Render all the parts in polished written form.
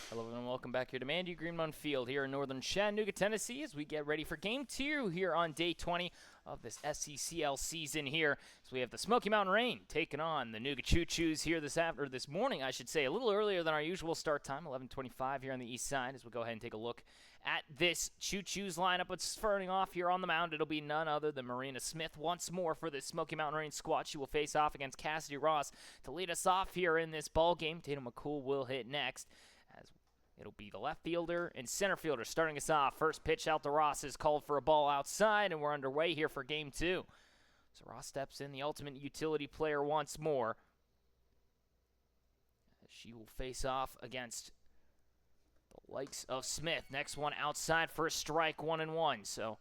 Hello and welcome back here to Mandy Greenmount Field here in northern Chattanooga, Tennessee, as we get ready for Game 2 here on Day 20 of this SECL season here. So we have the Smoky Mountain Rain taking on the Nooga Choos here this morning, I should say, a little earlier than our usual start time, 11:25 here on the east side, as we go ahead and take a look at this Choos lineup. But starting off here on the mound, it'll be none other than Marina Smith once more for this Smoky Mountain Rain squad. She will face off against Cassidy Ross to lead us off here in this ball game. Tatum McCool will hit next, as it'll be the left fielder and center fielder starting us off. First pitch out to Ross is called for a ball outside, and we're underway here for Game 2. So Ross steps in, the ultimate utility player once more. She will face off against the likes of Smith. Next one outside for a strike, 1-1. So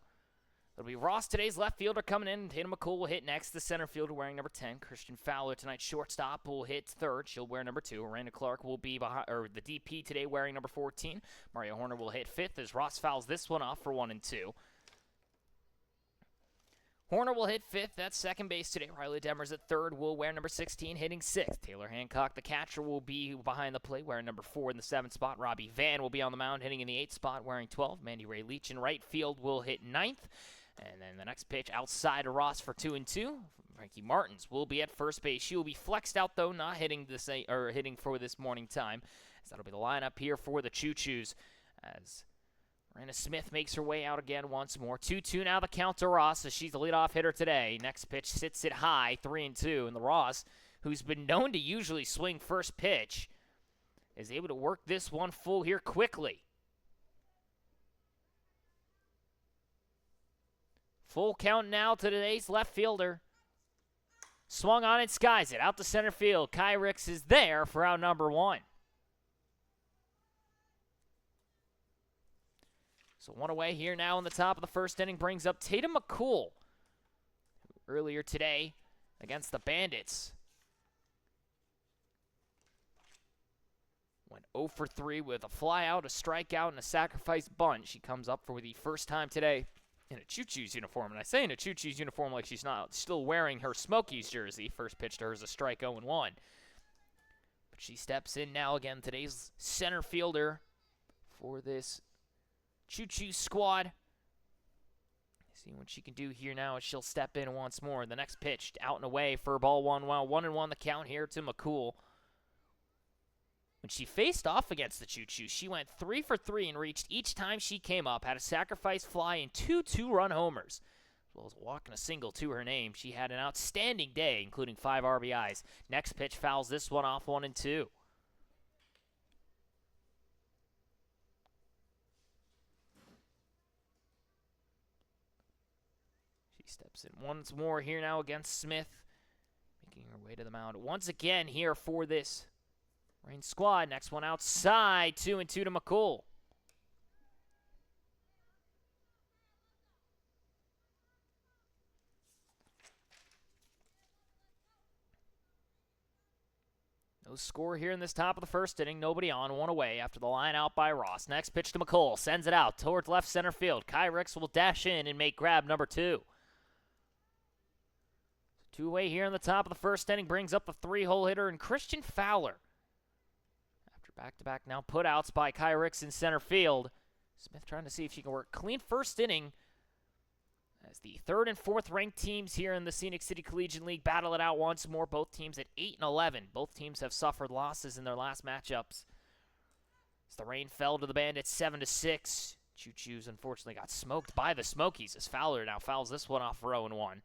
it'll be Ross, today's left fielder, coming in. Tatum McCool will hit next. The center fielder wearing number 10. Christian Fowler, tonight's shortstop, will hit third. She'll wear number 2. Miranda Clark will be behind, or the DP today, wearing number 14. Maria Horner will hit fifth as Ross fouls this one off for 1-2. Horner will hit fifth. That's second base today. Riley Demers at third will wear number 16, hitting sixth. Taylor Hancock, the catcher, will be behind the plate, wearing number 4 in the 7th spot. Robbie Van will be on the mound, hitting in the 8th spot, wearing 12. Mandy Ray Leach in right field will hit ninth. And then the next pitch outside to Ross for 2-2. Frankie Martins will be at first base. She will be flexed out, though, not hitting hitting for this morning time. So that'll be the lineup here for the Choos, as Miranda Smith makes her way out again once more. 2-2 now the count to Ross, as she's the leadoff hitter today. Next pitch sits it high, 3-2. And the Ross, who's been known to usually swing first pitch, is able to work this one full here quickly. Full count now to today's left fielder. Swung on and skies it out to center field. Kai Ricks is there for out number 1. So one away here now in the top of the first inning brings up Tatum McCool, who earlier today against the Bandits went 0 for 3 with a flyout, a strikeout, and a sacrifice bunt. She comes up for the first time today in a Choos uniform. And I say in a Choos uniform like she's not still wearing her Smokies jersey. First pitch to her is a strike, 0-1. But she steps in now again, today's center fielder for this Choos squad. See what she can do here now as she'll step in once more. The next pitch out and away for ball 1. Well, 1-1 the count here to McCool. When she faced off against the Choos, she went 3 for 3 and reached each time she came up, had a sacrifice fly and 2 two-run homers, as well as a walk and a single to her name. She had an outstanding day, including 5 RBIs. Next pitch fouls this one off, 1-2. She steps in once more here now against Smith, making her way to the mound once again here for this Rain squad. Next one outside, 2-2 to McCool. No score here in this top of the first inning. Nobody on, one away after the line out by Ross. Next pitch to McCool. Sends it out towards left center field. Kai Ricks will dash in and make grab number 2. Two away here in the top of the first inning brings up the 3-hole hitter and Christian Fowler. Back-to-back now putouts by Kai Ricks in center field. Smith trying to see if she can work clean first inning as the 3rd and 4th ranked teams here in the Scenic City Collegiate League battle it out once more. Both teams at 8-11. Both teams have suffered losses in their last matchups, as the Rain fell to the Bandits 7-6. Choos unfortunately got smoked by the Smokies, as Fowler now fouls this one off for 0-1.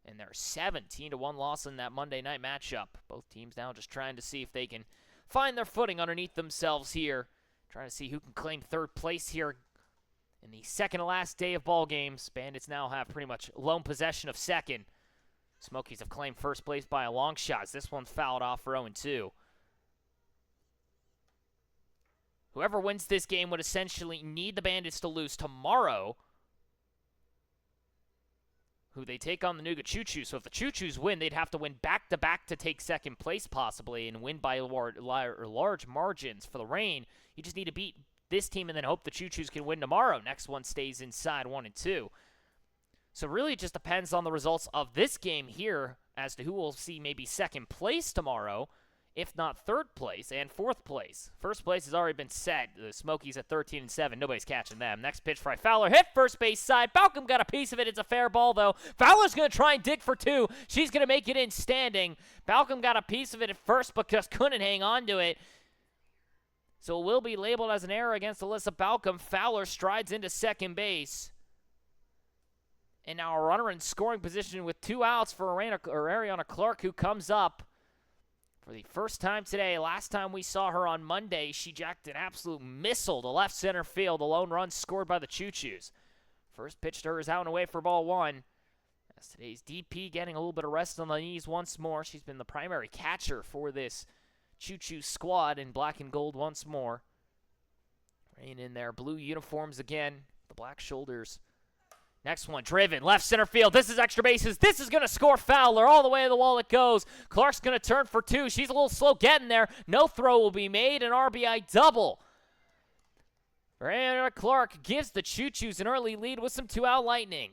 And their 17-1 loss in that Monday night matchup. Both teams now just trying to see if they can find their footing underneath themselves here. Trying to see who can claim 3rd place here in the second to last day of ball games. Bandits now have pretty much lone possession of second. Smokies have claimed first place by a long shot. This one's fouled off for 0-2. Whoever wins this game would essentially need the Bandits to lose tomorrow, who they take on the Nooga Choos. So if the Choos win, they'd have to win back-to-back to take second place possibly and win by large margins. For the Rain, you just need to beat this team and then hope the Choos can win tomorrow. Next one stays inside 1-2. So really it just depends on the results of this game here as to who will see maybe second place tomorrow. if not third place and fourth place. First place has already been set. The Smokies at 13-7. Nobody's catching them. Next pitch by Fowler. Hit first base side. Balcom got a piece of it. It's a fair ball, though. Fowler's going to try and dig for two. She's going to make it in standing. Balcom got a piece of it at first, but just couldn't hang on to it. So it will be labeled as an error against Alyssa Balcom. Fowler strides into second base. And now a runner in scoring position with 2 outs for Ariana Clark, who comes up for the first time today. Last time we saw her on Monday, she jacked an absolute missile to left center field. A lone run scored by the Choos. First pitch to her is out and away for ball 1. As today's DP getting a little bit of rest on the knees once more. She's been the primary catcher for this Choos squad in black and gold once more. Rain in their blue uniforms again. The black shoulders. Next one, driven, left center field. This is extra bases. This is going to score Fowler. All the way to the wall it goes. Clark's going to turn for 2. She's a little slow getting there. No throw will be made. An RBI double. Ariana Clark gives the Choos an early lead with some 2-out lightning.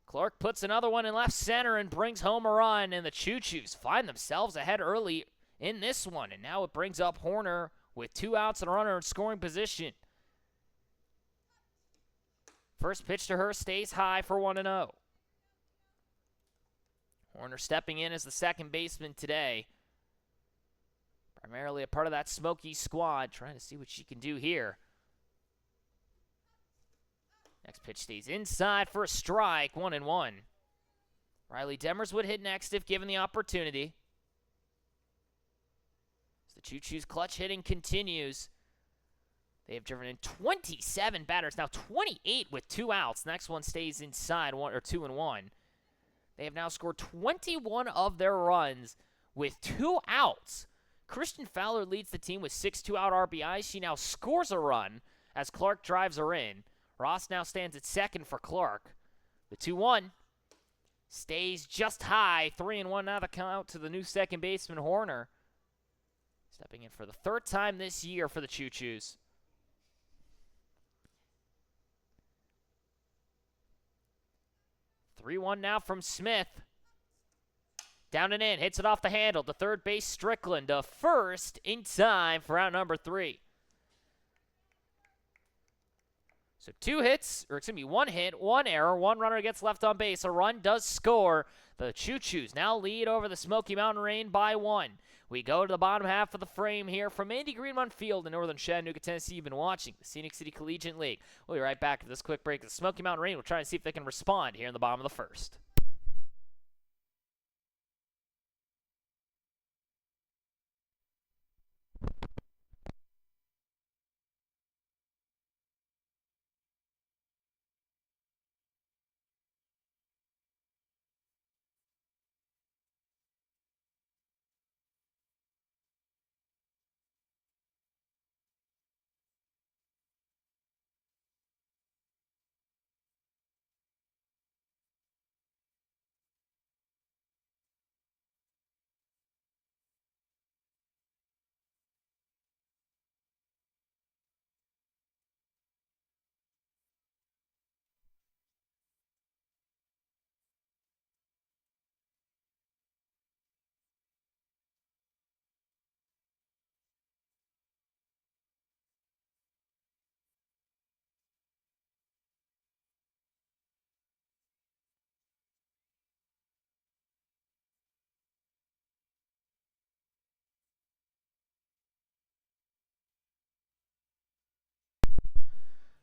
Clark puts another one in left center and brings home a run. And the Choos find themselves ahead early in this one. And now it brings up Horner with 2 outs and a runner in scoring position. First pitch to her stays high for 1-0. Horner stepping in as the second baseman today. Primarily a part of that Smoky squad, trying to see what she can do here. Next pitch stays inside for a strike, 1-1. Riley Demers would hit next if given the opportunity. The Choos clutch hitting continues. They have driven in 27 batters, now 28 with 2 outs. Next one stays inside, 2-1. They have now scored 21 of their runs with 2 outs. Christian Fowler leads the team with 6 2-out RBIs. She now scores a run as Clark drives her in. Ross now stands at second for Clark. The 2-1 stays just high, 3-1 now to count to the new second baseman Horner. Stepping in for the 3rd time this year for the Choos. 3-1 now from Smith. Down and in, hits it off the handle to third base Strickland. To first in time for out number 3. So 2 hits, or excuse me, 1 hit, 1 error, 1 runner gets left on base. A run does score. The Choos now lead over the Smoky Mountain Rain by 1. We go to the bottom half of the frame here from Andy Greenmont Field in northern Chattanooga, Tennessee. You've been watching the Scenic City Collegiate League. We'll be right back after this quick break. The Smoky Mountain Rain will try and see if they can respond here in the bottom of the 1st.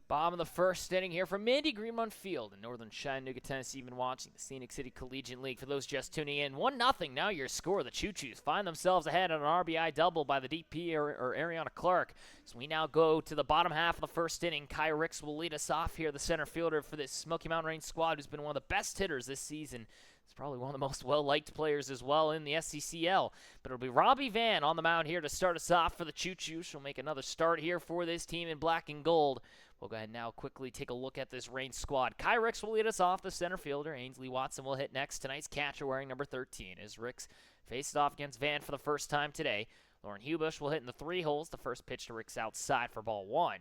Bottom of the 1st inning here from Andy Greenmont Field in northern Chattanooga, Tennessee. You've been watching the Scenic City Collegiate League. For those just tuning in, 1-0 now your score. The Choos find themselves ahead on an RBI double by the DP or Ariana Clark. So we now go to the bottom half of the 1st inning. Kai Ricks will lead us off here, the center fielder for this Smoky Mountain Rain squad, who's been one of the best hitters this season. He's probably one of the most well-liked players as well in the SCCL. But it'll be Robbie Van on the mound here to start us off for the Choos. She'll make another start here for this team in black and gold. We'll go ahead and now quickly take a look at this Rain squad. Kai Ricks will lead us off, the center fielder. Ainsley Watson will hit next. Tonight's catcher wearing number 13 as Ricks faces off against Van for the first time today. Lauren Hubush will hit in the 3 holes. The first pitch to Ricks outside for ball 1.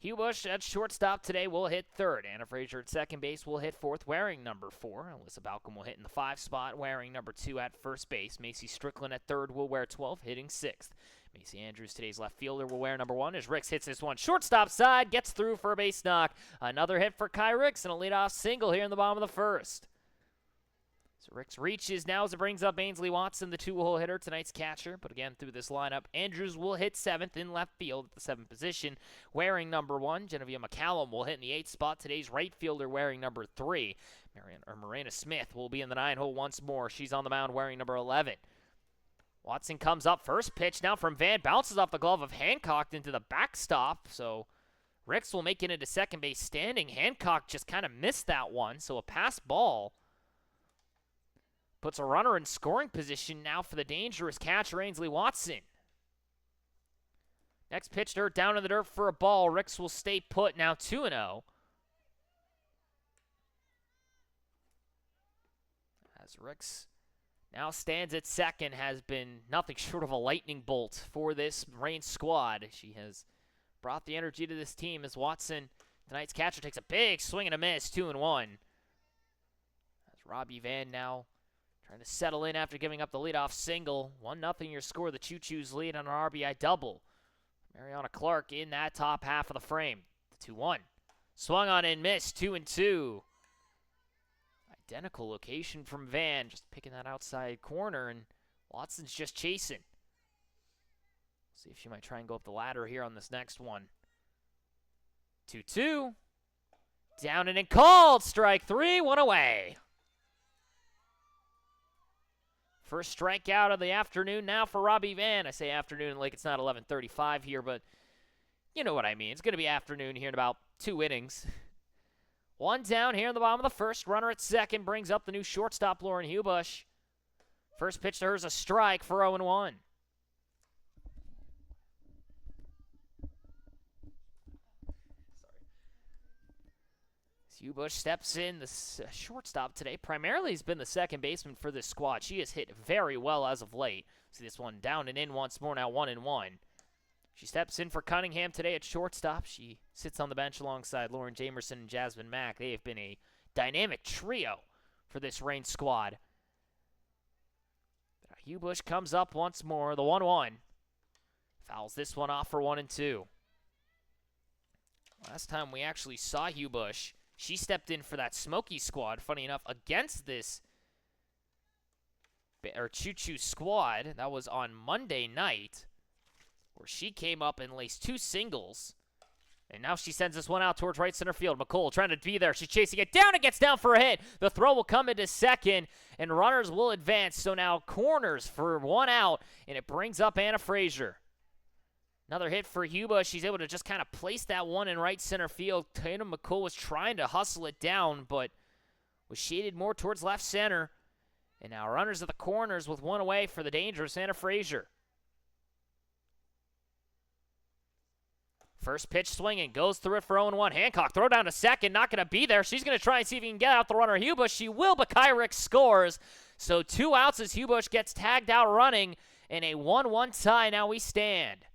Hubush at shortstop today will hit third. Anna Frazier at second base will hit fourth, wearing number 4. Alyssa Balcom will hit in the 5 spot, wearing number 2 at first base. Macy Strickland at third will wear 12, hitting 6th. Macy Andrews, today's left fielder, will wear number 1 as Ricks hits this one. Shortstop side, gets through for a base knock. Another hit for Kai Ricks and a leadoff single here in the bottom of the first. So Ricks reaches now as it brings up Ainsley Watson, the 2-hole hitter, tonight's catcher. But again, through this lineup, Andrews will hit 7th in left field at the 7th position, wearing number 1. Genevieve McCallum will hit in the 8th spot. Today's right fielder wearing number 3. Marina Smith will be in the 9-hole once more. She's on the mound wearing number 11. Watson comes up, first pitch now from Van, bounces off the glove of Hancock into the backstop. So Ricks will make it into second base standing. Hancock just kind of missed that one, so a pass ball. Puts a runner in scoring position now for the dangerous catcher, Ainsley Watson. Next pitch to her down in the dirt for a ball. Ricks will stay put, now 2-0. As Ricks now stands at second, has been nothing short of a lightning bolt for this Reign squad. She has brought the energy to this team as Watson, tonight's catcher, takes a big swing and a miss, 2-1. As Robbie Van now trying to settle in after giving up the leadoff single. 1-0 your score. The Choo-Choos lead on an RBI double. Mariana Clark in that top half of the frame. The 2-1. Swung on and missed. 2-2. Identical location from Van. Just picking that outside corner, and Watson's just chasing. See if she might try and go up the ladder here on this next one. 2-2. Down and in called. Strike 3. 1 away. First strikeout of the afternoon now for Robbie Van. I say afternoon like it's not 11:35 here, but you know what I mean. It's going to be afternoon here in about 2 innings. 1 down here in the bottom of the first. Runner at second brings up the new shortstop, Lauren Hubush. First pitch to her is a strike for 0-1. Hubush steps in, the shortstop today. Primarily has been the second baseman for this squad. She has hit very well as of late. See this one down and in once more, now 1-1. She steps in for Cunningham today at shortstop. She sits on the bench alongside Lauren Jamerson and Jasmine Mack. They have been a dynamic trio for this Reign squad. Hubush comes up once more, the 1-1. Fouls this one off for 1-2. Last time we actually saw Hubush, she stepped in for that Smoky squad, funny enough, against this Choo-Choo squad. That was on Monday night, where she came up and laced 2 singles. And now she sends this one out towards right center field. McCool trying to be there. She's chasing it down. It gets down for a hit. The throw will come into second, and runners will advance. So now corners for 1 out, and it brings up Anna Frazier. Another hit for Hubush. She's able to just kind of place that one in right center field. Tatum McCool was trying to hustle it down, but was shaded more towards left center. And now runners at the corners with 1 away for the dangerous Anna Frazier. First pitch swinging, goes through it for 0-1. Hancock, throw down to second, not going to be there. She's going to try and see if he can get out the runner Hubush. She will, but Kai Ricks scores. So 2 outs as Hubush gets tagged out running. In a 1-1 tie, now we stand.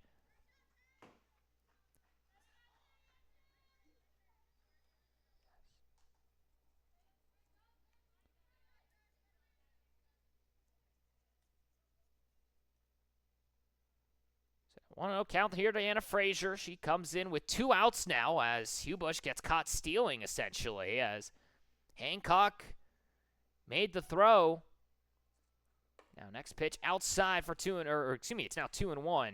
So 1-0 count here to Anna Frazier. She comes in with 2 outs now as Hubush gets caught stealing, essentially, as Hancock made the throw. Now next pitch outside for it's now 2-1.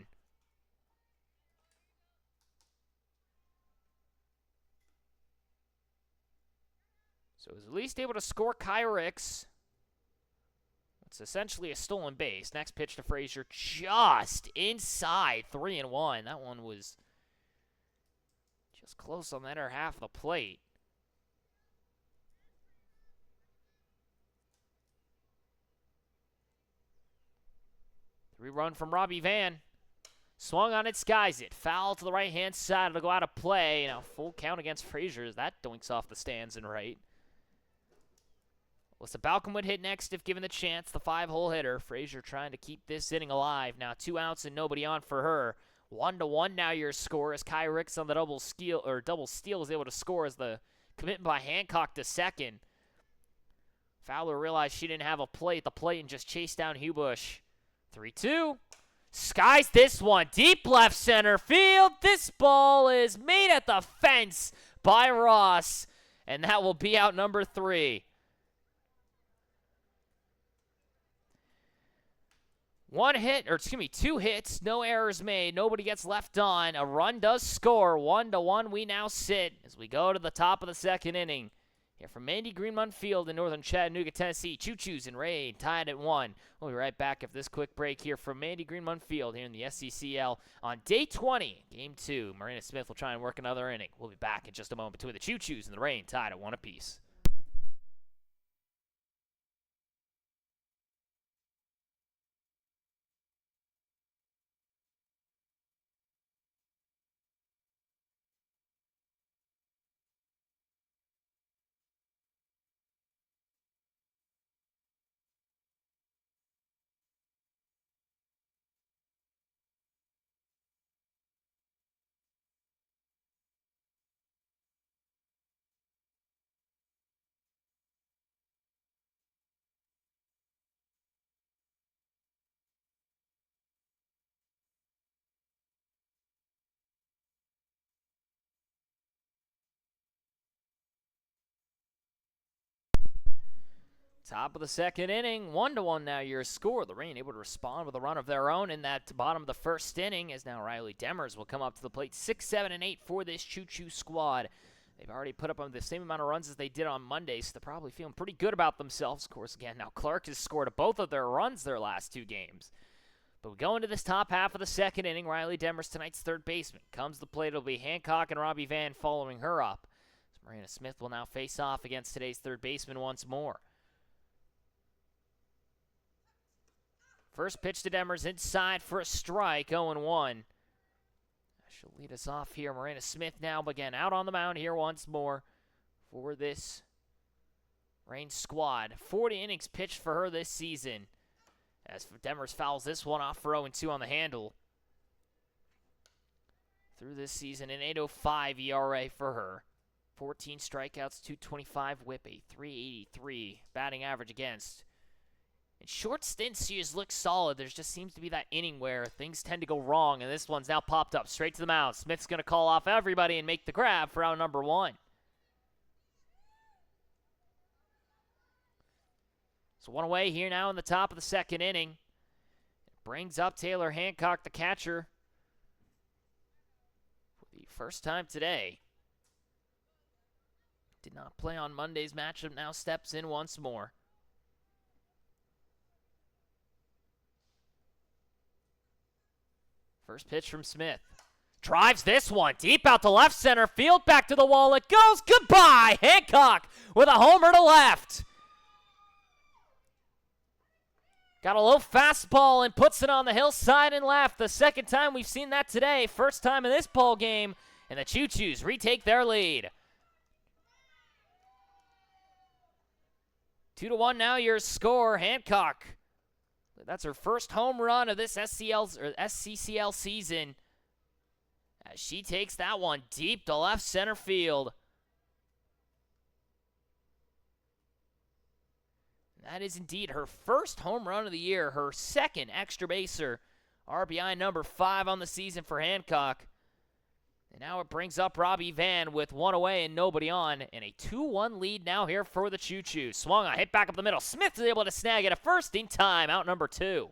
So is at least able to score Kai Ricks. It's essentially a stolen base. Next pitch to Frazier, just inside, 3-1. That one was just close on the inner half of the plate. Rerun from Robbie Van. Swung on it, skies it. Foul to the right-hand side. It'll go out of play. Now full count against Frazier as that doinks off the stands and right. Alyssa Balcom would hit next if given the chance. The 5-hole hitter. Frazier trying to keep this inning alive. Now 2 outs and nobody on for her. 1-1 now your score as Kai Ricks on the double steal is able to score as the commitment by Hancock to second. Fowler realized she didn't have a play at the plate and just chased down Hubush. 3-2. Skies this one. Deep left center field. This ball is made at the fence by Ross. And that will be out number 3. Two hits, no errors made, nobody gets left on. A run does score. 1-1 we now sit as we go to the top of the second inning. Here from Mandy Greenmont Field in northern Chattanooga, Tennessee, Choos and Rain tied at 1. We'll be right back after this quick break here from Mandy Greenmont Field here in the SCCL on day 20, game 2. Marina Smith will try and work another inning. We'll be back in just a moment between the Choos and the Rain tied at 1 apiece. Top of the second inning, 1-1 now your score. The Rain able to respond with a run of their own in that bottom of the first inning as now Riley Demers will come up to the plate. 6, 7, and 8 for this Choo squad. They've already put up the same amount of runs as they did on Monday, so they're probably feeling pretty good about themselves. Of course, again, now Clark has scored both of their runs their last 2 games. But we go into this top half of the second inning. Riley Demers, tonight's third baseman, comes to the plate. It'll be Hancock and Robbie Van following her up. So Marina Smith will now face off against today's third baseman once more. First pitch to Demers inside for a strike, 0-1. She'll lead us off here. Marina Smith now again out on the mound here once more for this Rain squad. 40 innings pitched for her this season. As Demers fouls this one off for 0-2 on the handle. Through this season, an 8.05 ERA for her. 14 strikeouts, 225 whip, a 383 batting average against. In short stints, she has looked solid. There just seems to be that inning where things tend to go wrong, and this one's now popped up straight to the mound. Smith's going to call off everybody and make the grab for out number 1. So 1 away here now in the top of the second inning. It brings up Taylor Hancock, the catcher, for the first time today. Did not play on Monday's matchup, now steps in once more. First pitch from Smith. Drives this one deep out to left center field. Back to the wall it goes. Goodbye, Hancock with a homer to left. Got a low fastball and puts it on the hillside and left. The second time we've seen that today. First time in this ball game. And the Choo retake their lead. 2-1 now your score. Hancock. That's her first home run of this SCCL season. As she takes that one deep to left center field. That is indeed her first home run of the year, her second extra baser. RBI number 5 on the season for Hancock. And now it brings up Robbie Van with 1 away and nobody on. And a 2-1 lead now here for the Choo. Swung a hit back up the middle. Smith is able to snag it at first in time. Out number 2.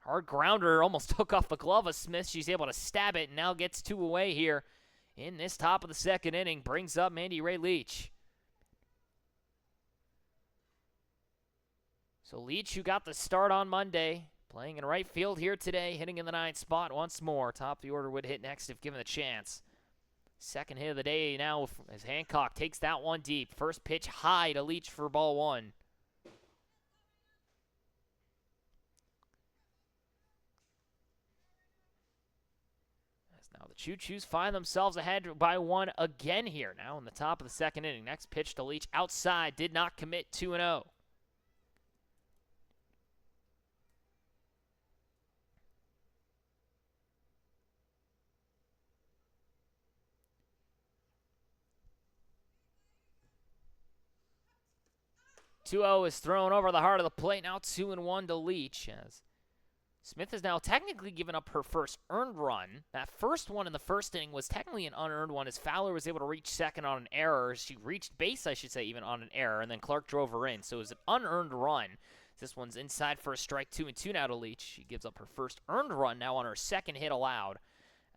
Hard grounder almost took off the glove of Smith. She's able to stab it and now gets 2 away here in this top of the second inning. Brings up Mandy Ray Leach. So Leach, who got the start on Monday, playing in right field here today, hitting in the 9th spot once more. Top of the order would hit next if given the chance. Second hit of the day now as Hancock takes that one deep. First pitch high to Leach for ball 1. As now the Choo find themselves ahead by 1 again here now in the top of the second inning. Next pitch to Leach outside, did not commit. 2-0. 2-0 is thrown over the heart of the plate. Now 2-1 to Leach, as Smith has now technically given up her first earned run. That first one in the first inning was technically an unearned one, as Fowler was able to reach second on an error. She reached base, I should say, even on an error, and then Clark drove her in. So it was an unearned run. This one's inside for a strike, 2-2 now to Leach. She gives up her first earned run now on her second hit allowed,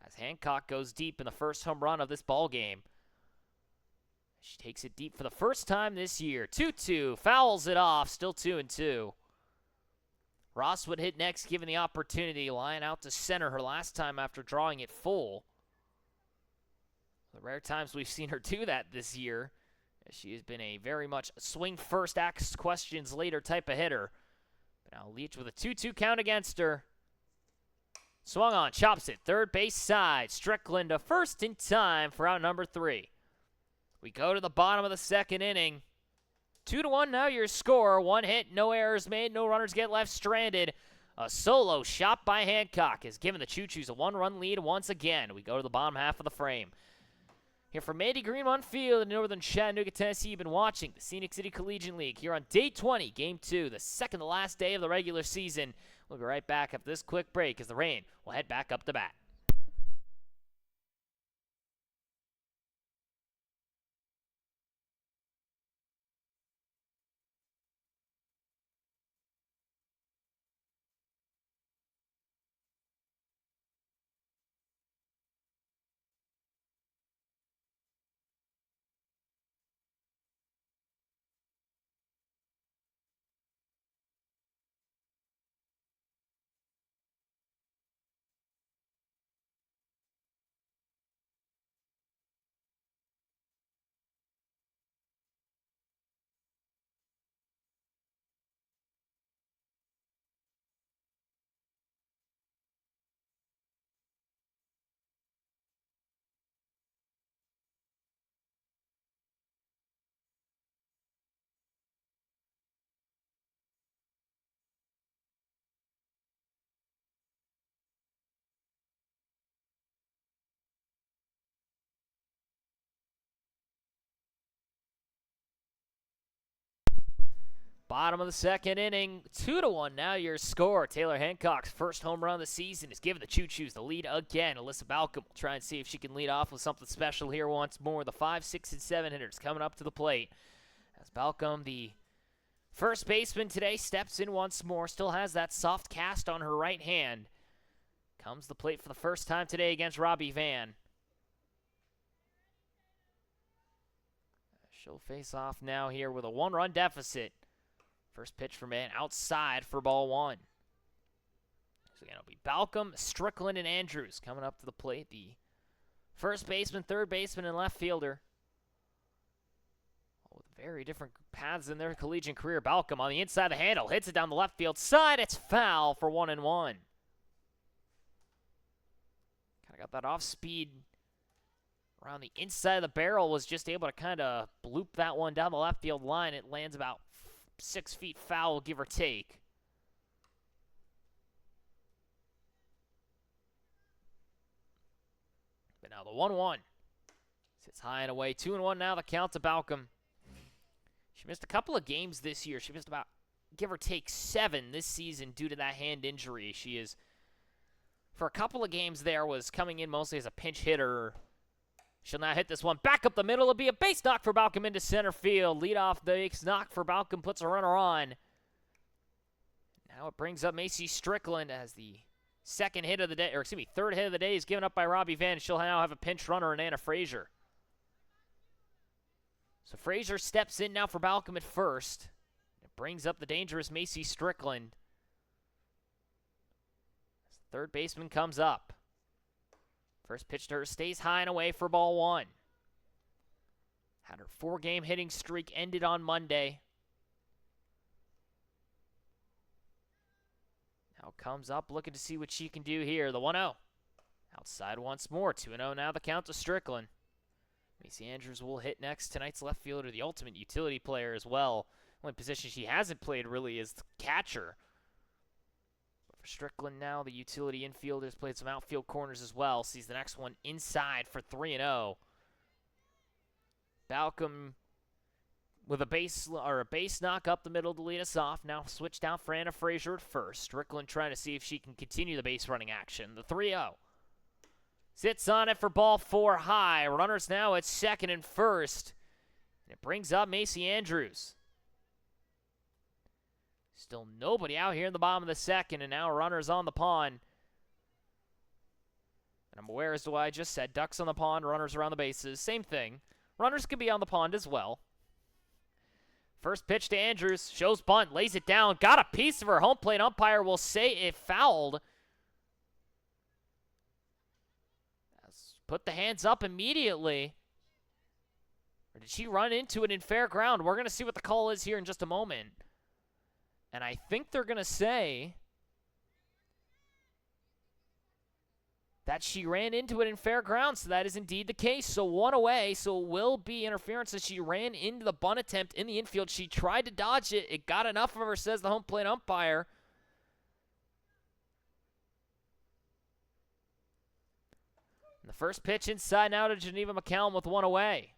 as Hancock goes deep in the first home run of this ball game. She takes it deep for the first time this year. 2-2, fouls it off, still 2-2. Ross would hit next, given the opportunity, lying out to center her last time after drawing it full. The rare times we've seen her do that this year. She has been a very much swing first, ask questions later type of hitter. But now Leach with a 2-2 count against her. Swung on, chops it, third base side. Strickland to first in time for out number 3. We go to the bottom of the second inning. 2-1 now your score. One hit, no errors made, no runners get left stranded. A solo shot by Hancock has given the Choo-Choos a 1-run lead once again. We go to the bottom half of the frame. Here from Mandy Greenmont Field in northern Chattanooga, Tennessee, you've been watching the Scenic City Collegiate League here on day 20, game 2, the second to last day of the regular season. We'll be right back after this quick break as the rain will head back up the bat. Bottom of the second inning, 2-1 now your score. Taylor Hancock's first home run of the season is giving the Choo-Choos the lead again. Alyssa Balcom will try and see if she can lead off with something special here once more. The 5, 6, and 7 hitters coming up to the plate. As Balcom, the first baseman today, steps in once more. Still has that soft cast on her right hand. Comes to the plate for the first time today against Robbie Van. She'll face off now here with a 1-run deficit. First pitch from Van outside for ball 1. So again, it'll be Balcom, Strickland, and Andrews coming up to the plate. The first baseman, third baseman, and left fielder. All with very different paths in their collegiate career. Balcom on the inside of the handle, hits it down the left field side. It's foul for 1-1. Kind of got that off speed around the inside of the barrel, was just able to kind of bloop that one down the left field line. It lands about 6 feet foul, give or take. But now the 1-1 sits high and away. 2-1 now, the count to Balcom. She missed a couple of games this year. She missed about, give or take, 7 this season due to that hand injury. She is, for a couple of games there, was coming in mostly as a pinch hitter. She'll now hit this one back up the middle. It'll be a base knock for Balcom into center field. Lead off base knock for Balcom, puts a runner on. Now it brings up Macy Strickland as the second hit of the day, or excuse me, third hit of the day is given up by Robbie Van. She'll now have a pinch runner in Anna Frazier. So Frazier steps in now for Balcom at first. It brings up the dangerous Macy Strickland. As the third baseman comes up. First pitch to her stays high and away for ball 1. Had her 4-game hitting streak ended on Monday. Now comes up looking to see what she can do here. The 1-0. Outside once more. 2-0 now the count to Strickland. Macy Andrews will hit next. Tonight's left fielder, the ultimate utility player as well. Only position she hasn't played really is the catcher. For Strickland now, the utility infielders played some outfield corners as well. Sees the next one inside for 3-0. Balcom with a base knock up the middle to lead us off. Now switched out for Anna Frazier at first. Strickland trying to see if she can continue the base running action. The 3-0. Sits on it for ball 4 high. Runners now at second and first. And it brings up Macy Andrews. Still nobody out here in the bottom of the second, and now runners on the pond. And I'm aware as to why I just said ducks on the pond, runners around the bases. Same thing. Runners can be on the pond as well. First pitch to Andrews. Shows bunt, lays it down. Got a piece of her. Home plate umpire will say it fouled. Put the hands up immediately. Or did she run into it in fair ground? We're going to see what the call is here in just a moment. And I think they're going to say that she ran into it in fair ground, so that is indeed the case. So 1 away, so it will be interference as she ran into the bunt attempt in the infield. She tried to dodge it. It got enough of her, says the home plate umpire. And the first pitch inside now to Geneva McCallum with 1 away.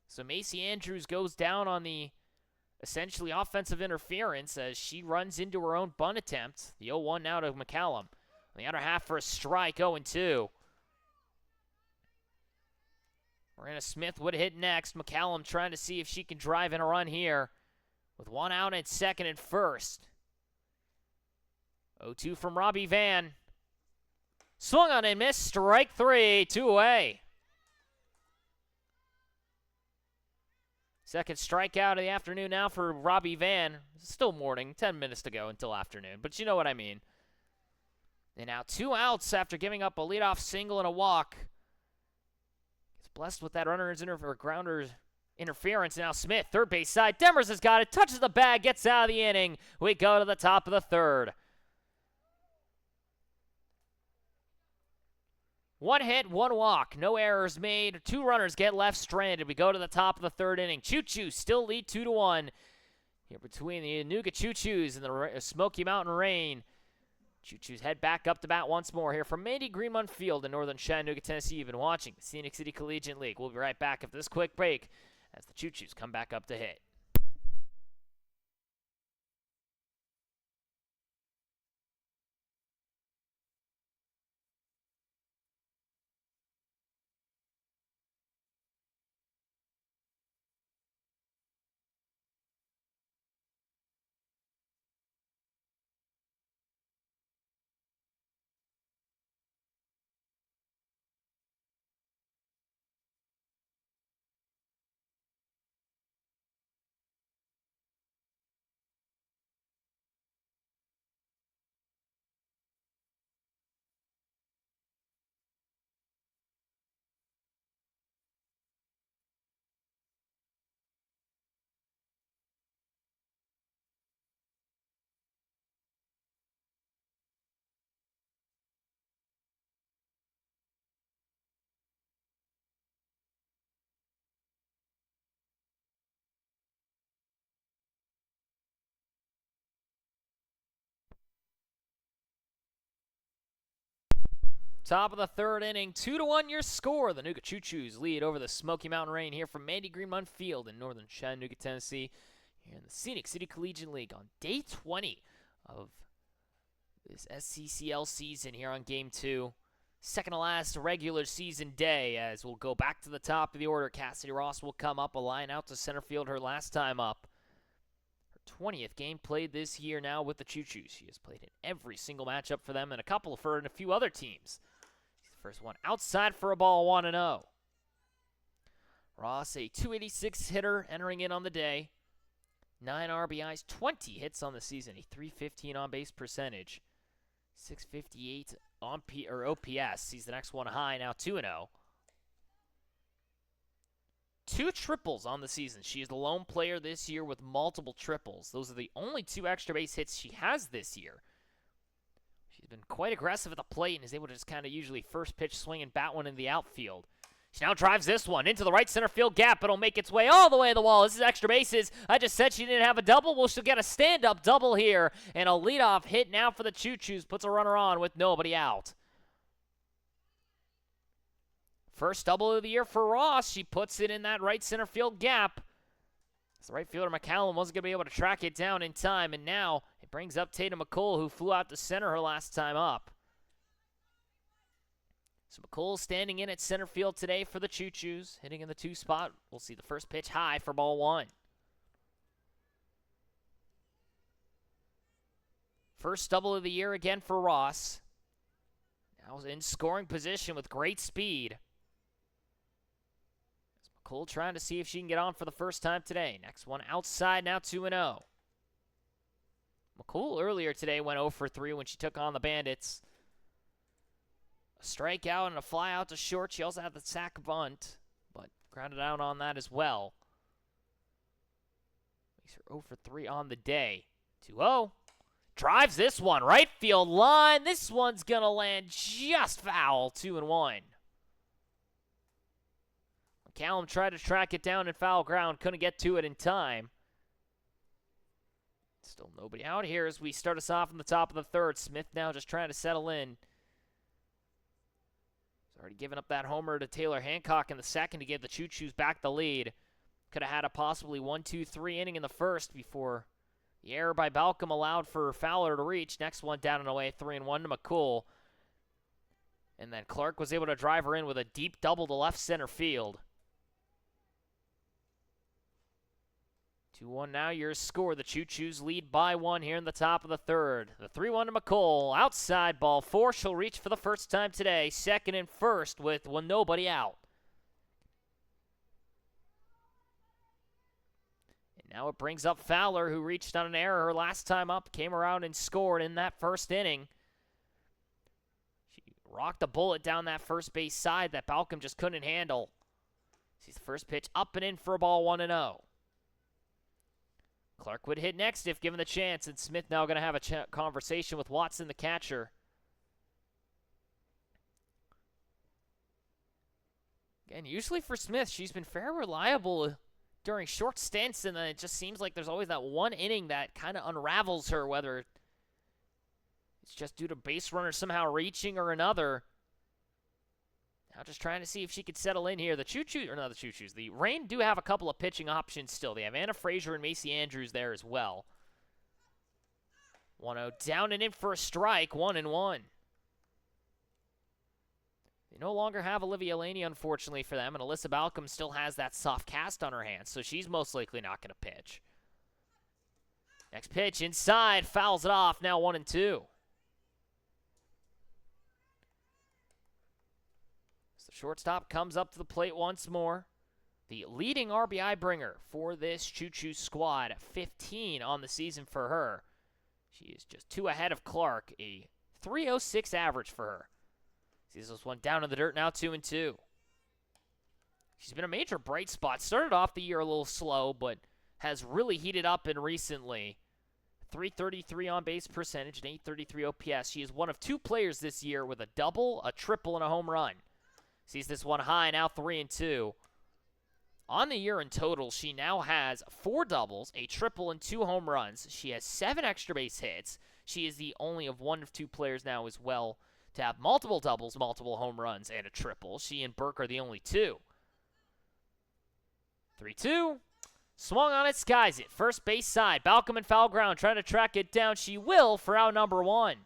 So Macy Andrews goes down on the essentially offensive interference as she runs into her own bunt attempt. The 0-1 now to McCallum. On the other half for a strike, 0-2. Miranda Smith would hit next. McCallum trying to see if she can drive in a run here with 1 out at second and first. 0-2 from Robbie Van. Swung on and missed. Strike 3, 2 away. Second strikeout of the afternoon now for Robbie Van. Still morning, 10 minutes to go until afternoon, but you know what I mean. And now 2 outs after giving up a leadoff single and a walk. Gets blessed with that runner's grounder's interference. Now Smith, third base side. Demers has got it, touches the bag, gets out of the inning. We go to the top of the third. 1 hit, 1 walk, no errors made. 2 runners get left stranded. We go to the top of the third inning. Choo-Choos still lead 2-1 here between the Nooga Choo-Choos and the Smoky Mountain Rain. Choo-Choos head back up to bat once more here from Mandy Greenmont Field in northern Chattanooga, Tennessee. You've been watching the Scenic City Collegiate League. We'll be right back after this quick break as the Choo-Choos come back up to hit. Top of the third inning, 2-1 your score. The Nooga Choo-Choos lead over the Smoky Mountain Rain here from Mandy Greenmont Field in northern Chattanooga, Tennessee. Here in the Scenic City Collegiate League on day 20 of this SCCL season here on game 2. Second to last regular season day as we'll go back to the top of the order. Cassidy Ross will come up, a line out to center field her last time up. Her 20th game played this year now with the Choo-Choos. She has played in every single matchup for them and a couple for and a few other teams. First one outside for a ball, 1-0. Ross, a 286 hitter entering in on the day. 9 RBIs, 20 hits on the season, a 315 on-base percentage. 658 on OPS. Sees the next one high, now 2-0. 2 triples on the season. She is the lone player this year with multiple triples. Those are the only 2 extra base hits she has this year. She's been quite aggressive at the plate and is able to just kind of usually first pitch swing and bat one in the outfield. She now drives this one into the right center field gap. It'll make its way all the way to the wall. This is extra bases. I just said she didn't have a double. Well, she'll get a stand-up double here. And a leadoff hit now for the Choo-Choos. Puts a runner on with nobody out. First double of the year for Ross. She puts it in that right center field gap. The right fielder McCallum wasn't going to be able to track it down in time, and now it brings up Tatum McCool, who flew out to center her last time up. So McCool standing in at center field today for the Choos, hitting in the 2 spot. We'll see the first pitch high for ball 1. First double of the year again for Ross. Now in scoring position with great speed. McCool trying to see if she can get on for the first time today. Next one outside, now 2-0. McCool earlier today went 0 for 3 when she took on the Bandits. A strikeout and a fly out to short. She also had the sac bunt, but grounded out on that as well. Makes her 0 for 3 on the day. 2-0. Drives this one, right field line. This one's going to land just foul, 2-1. McCallum tried to track it down in foul ground, couldn't get to it in time. Still nobody out here as we start us off in the top of the third. Smith now just trying to settle in. He's already given up that homer to Taylor Hancock in the second to give the Choos back the lead. Could have had a possibly 1-2-3 inning in the first before the error by Balcom allowed for Fowler to reach. Next one down and away, 3-1 to McCool. And then Clark was able to drive her in with a deep double to left center field. 2-1 now, your score. The Choos lead by 1 here in the top of the third. The 3-1 to McCool. Outside ball 4. She'll reach for the first time today. Second and first with nobody out. And now it brings up Fowler, who reached on an error her last time up. Came around and scored in that first inning. She rocked a bullet down that first base side that Balcom just couldn't handle. Sees the first pitch up and in for a ball, 1-0. Clark would hit next if given the chance, and Smith now going to have a conversation with Watson, the catcher. Again, usually for Smith, she's been fairly reliable during short stints, and then it just seems like there's always that one inning that kind of unravels her, whether it's just due to base runner somehow reaching or another. Now just trying to see if she could settle in here. The Choos, or not the Choos, the Reign do have a couple of pitching options still. They have Anna Frazier and Macy Andrews there as well. 1-0 down and in for a strike, 1-1. They no longer have Olivia Laney, unfortunately, for them, and Alyssa Balcom still has that soft cast on her hands, so she's most likely not going to pitch. Next pitch inside, fouls it off, now 1-2. Shortstop comes up to the plate once more. The leading RBI bringer for this Choos squad, 15 on the season for her. She is just 2 ahead of Clark, a 3.06 average for her. Sees this one down in the dirt now, 2-2. She's been a major bright spot. Started off the year a little slow, but has really heated up in recently. 333 on base percentage and 833 OPS. She is one of 2 players this year with a double, a triple, and a home run. Sees this one high, now 3-2. On the year in total, she now has 4 doubles, a triple, and 2 home runs. She has 7 extra base hits. She is the only of 1 of 2 players now as well to have multiple doubles, multiple home runs, and a triple. She and Burke are the only 2. 3-2. Swung on it, skies it. First base side. Balcom in foul ground, trying to track it down. She will for out number 1.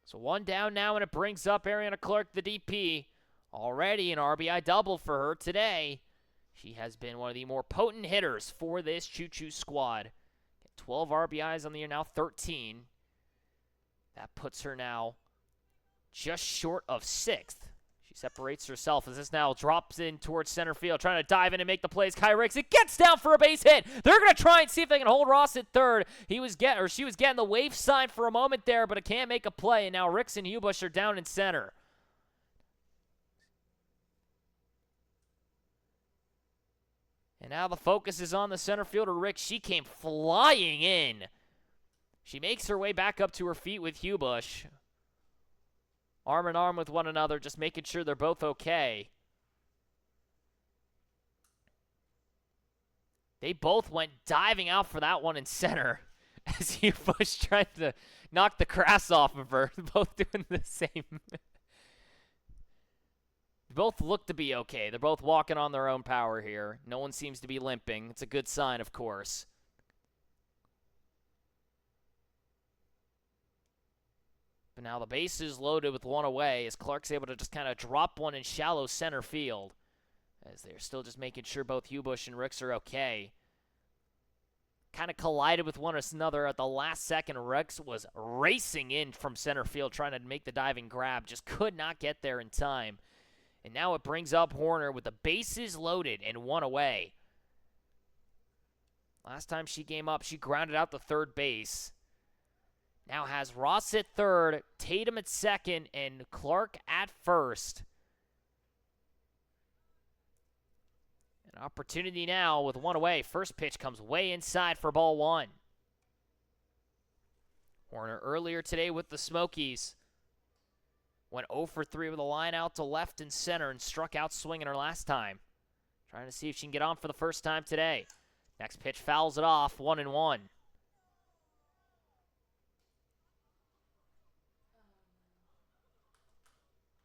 So 1 down now, and it brings up Ariana Clark, the DP. Already an RBI double for her today. She has been one of the more potent hitters for this Choos squad. 12 RBIs on the year now, 13. That puts her now just short of 6th. She separates herself as this now drops in towards center field, trying to dive in and make the plays. Kai Ricks, it gets down for a base hit. They're going to try and see if they can hold Ross at third. She was getting the wave sign for a moment there, but it can't make a play. And now Ricks and Hubush are down in center. And now the focus is on the center fielder, Ricks. She came flying in. She makes her way back up to her feet with Hubush. Arm in arm with one another, just making sure they're both okay. They both went diving out for that one in center. as Bush tried to knock the grass off of her. Both doing the same. Both look to be okay. They're both walking on their own power here. No one seems to be limping. It's a good sign, of course. But now the base is loaded with one away as Clark's able to just kind of drop one in shallow center field. As they're still just making sure both Bush and Ricks are okay. Kind of collided with one another at the last second. Ricks was racing in from center field trying to make the diving grab. Just could not get there in time. And now it brings up Horner with the bases loaded and one away. Last time she came up, she grounded out to third base. Now has Ross at third, Tatum at second, and Clark at first. An opportunity now with one away. First pitch comes way inside for ball one. Horner earlier today with the Smokies. Went 0 for 3 with a line out to left and center and struck out swinging her last time. Trying to see if she can get on for the first time today. Next pitch fouls it off, 1-1.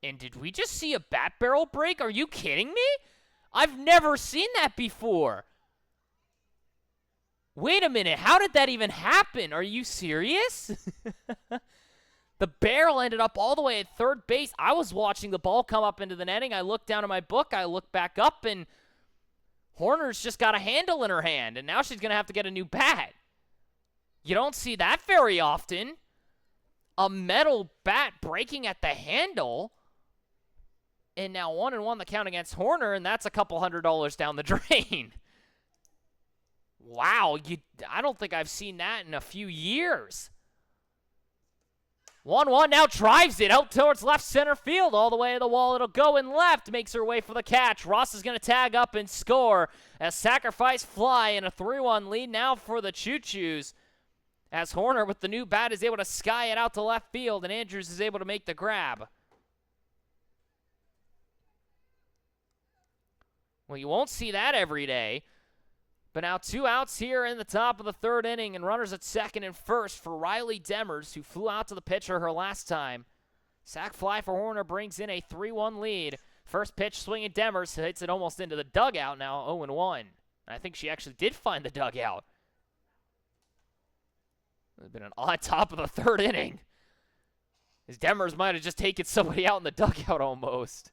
And did we just see a bat barrel break? Are you kidding me? I've never seen that before. Wait a minute, how did that even happen? Are you serious? The barrel ended up all the way at third base. I was watching the ball come up into the netting. I looked down at my book. I looked back up, and Horner's just got a handle in her hand, and now she's going to have to get a new bat. You don't see that very often. A metal bat breaking at the handle. And now 1-1 the count against Horner, and that's a couple $100 down the drain. Wow, I don't think I've seen that in a few years. 1-1 now drives it out towards left center field. All the way to the wall. It'll go in left. Makes her way for the catch. Ross is going to tag up and score. A sacrifice fly and a 3-1 lead now for the Choos. As Horner with the new bat is able to sky it out to left field. And Andrews is able to make the grab. Well, you won't see that every day. But now 2 outs here in the top of the third inning, and runners at second and first for Riley Demers, who flew out to the pitcher her last time. Sac fly for Horner brings in a 3-1 lead. First pitch swinging Demers hits it almost into the dugout now, 0-1. I think she actually did find the dugout. It would have been an odd top of the third inning. As Demers might have just taken somebody out in the dugout almost.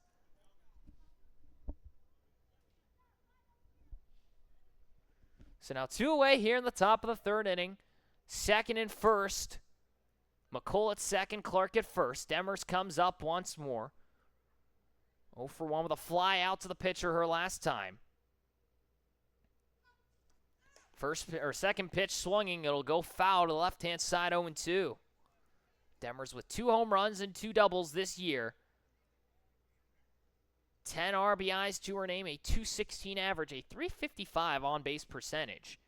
So now 2 away here in the top of the third inning. Second and first. McColl at second, Clark at first. Demers comes up once more. 0 for 1 with a fly out to the pitcher her last time. Second pitch swinging. It'll go foul to the left-hand side, 0-2. Demers with 2 home runs and 2 doubles this year. 10 RBIs to her name, a .216 average, a .355 on-base percentage.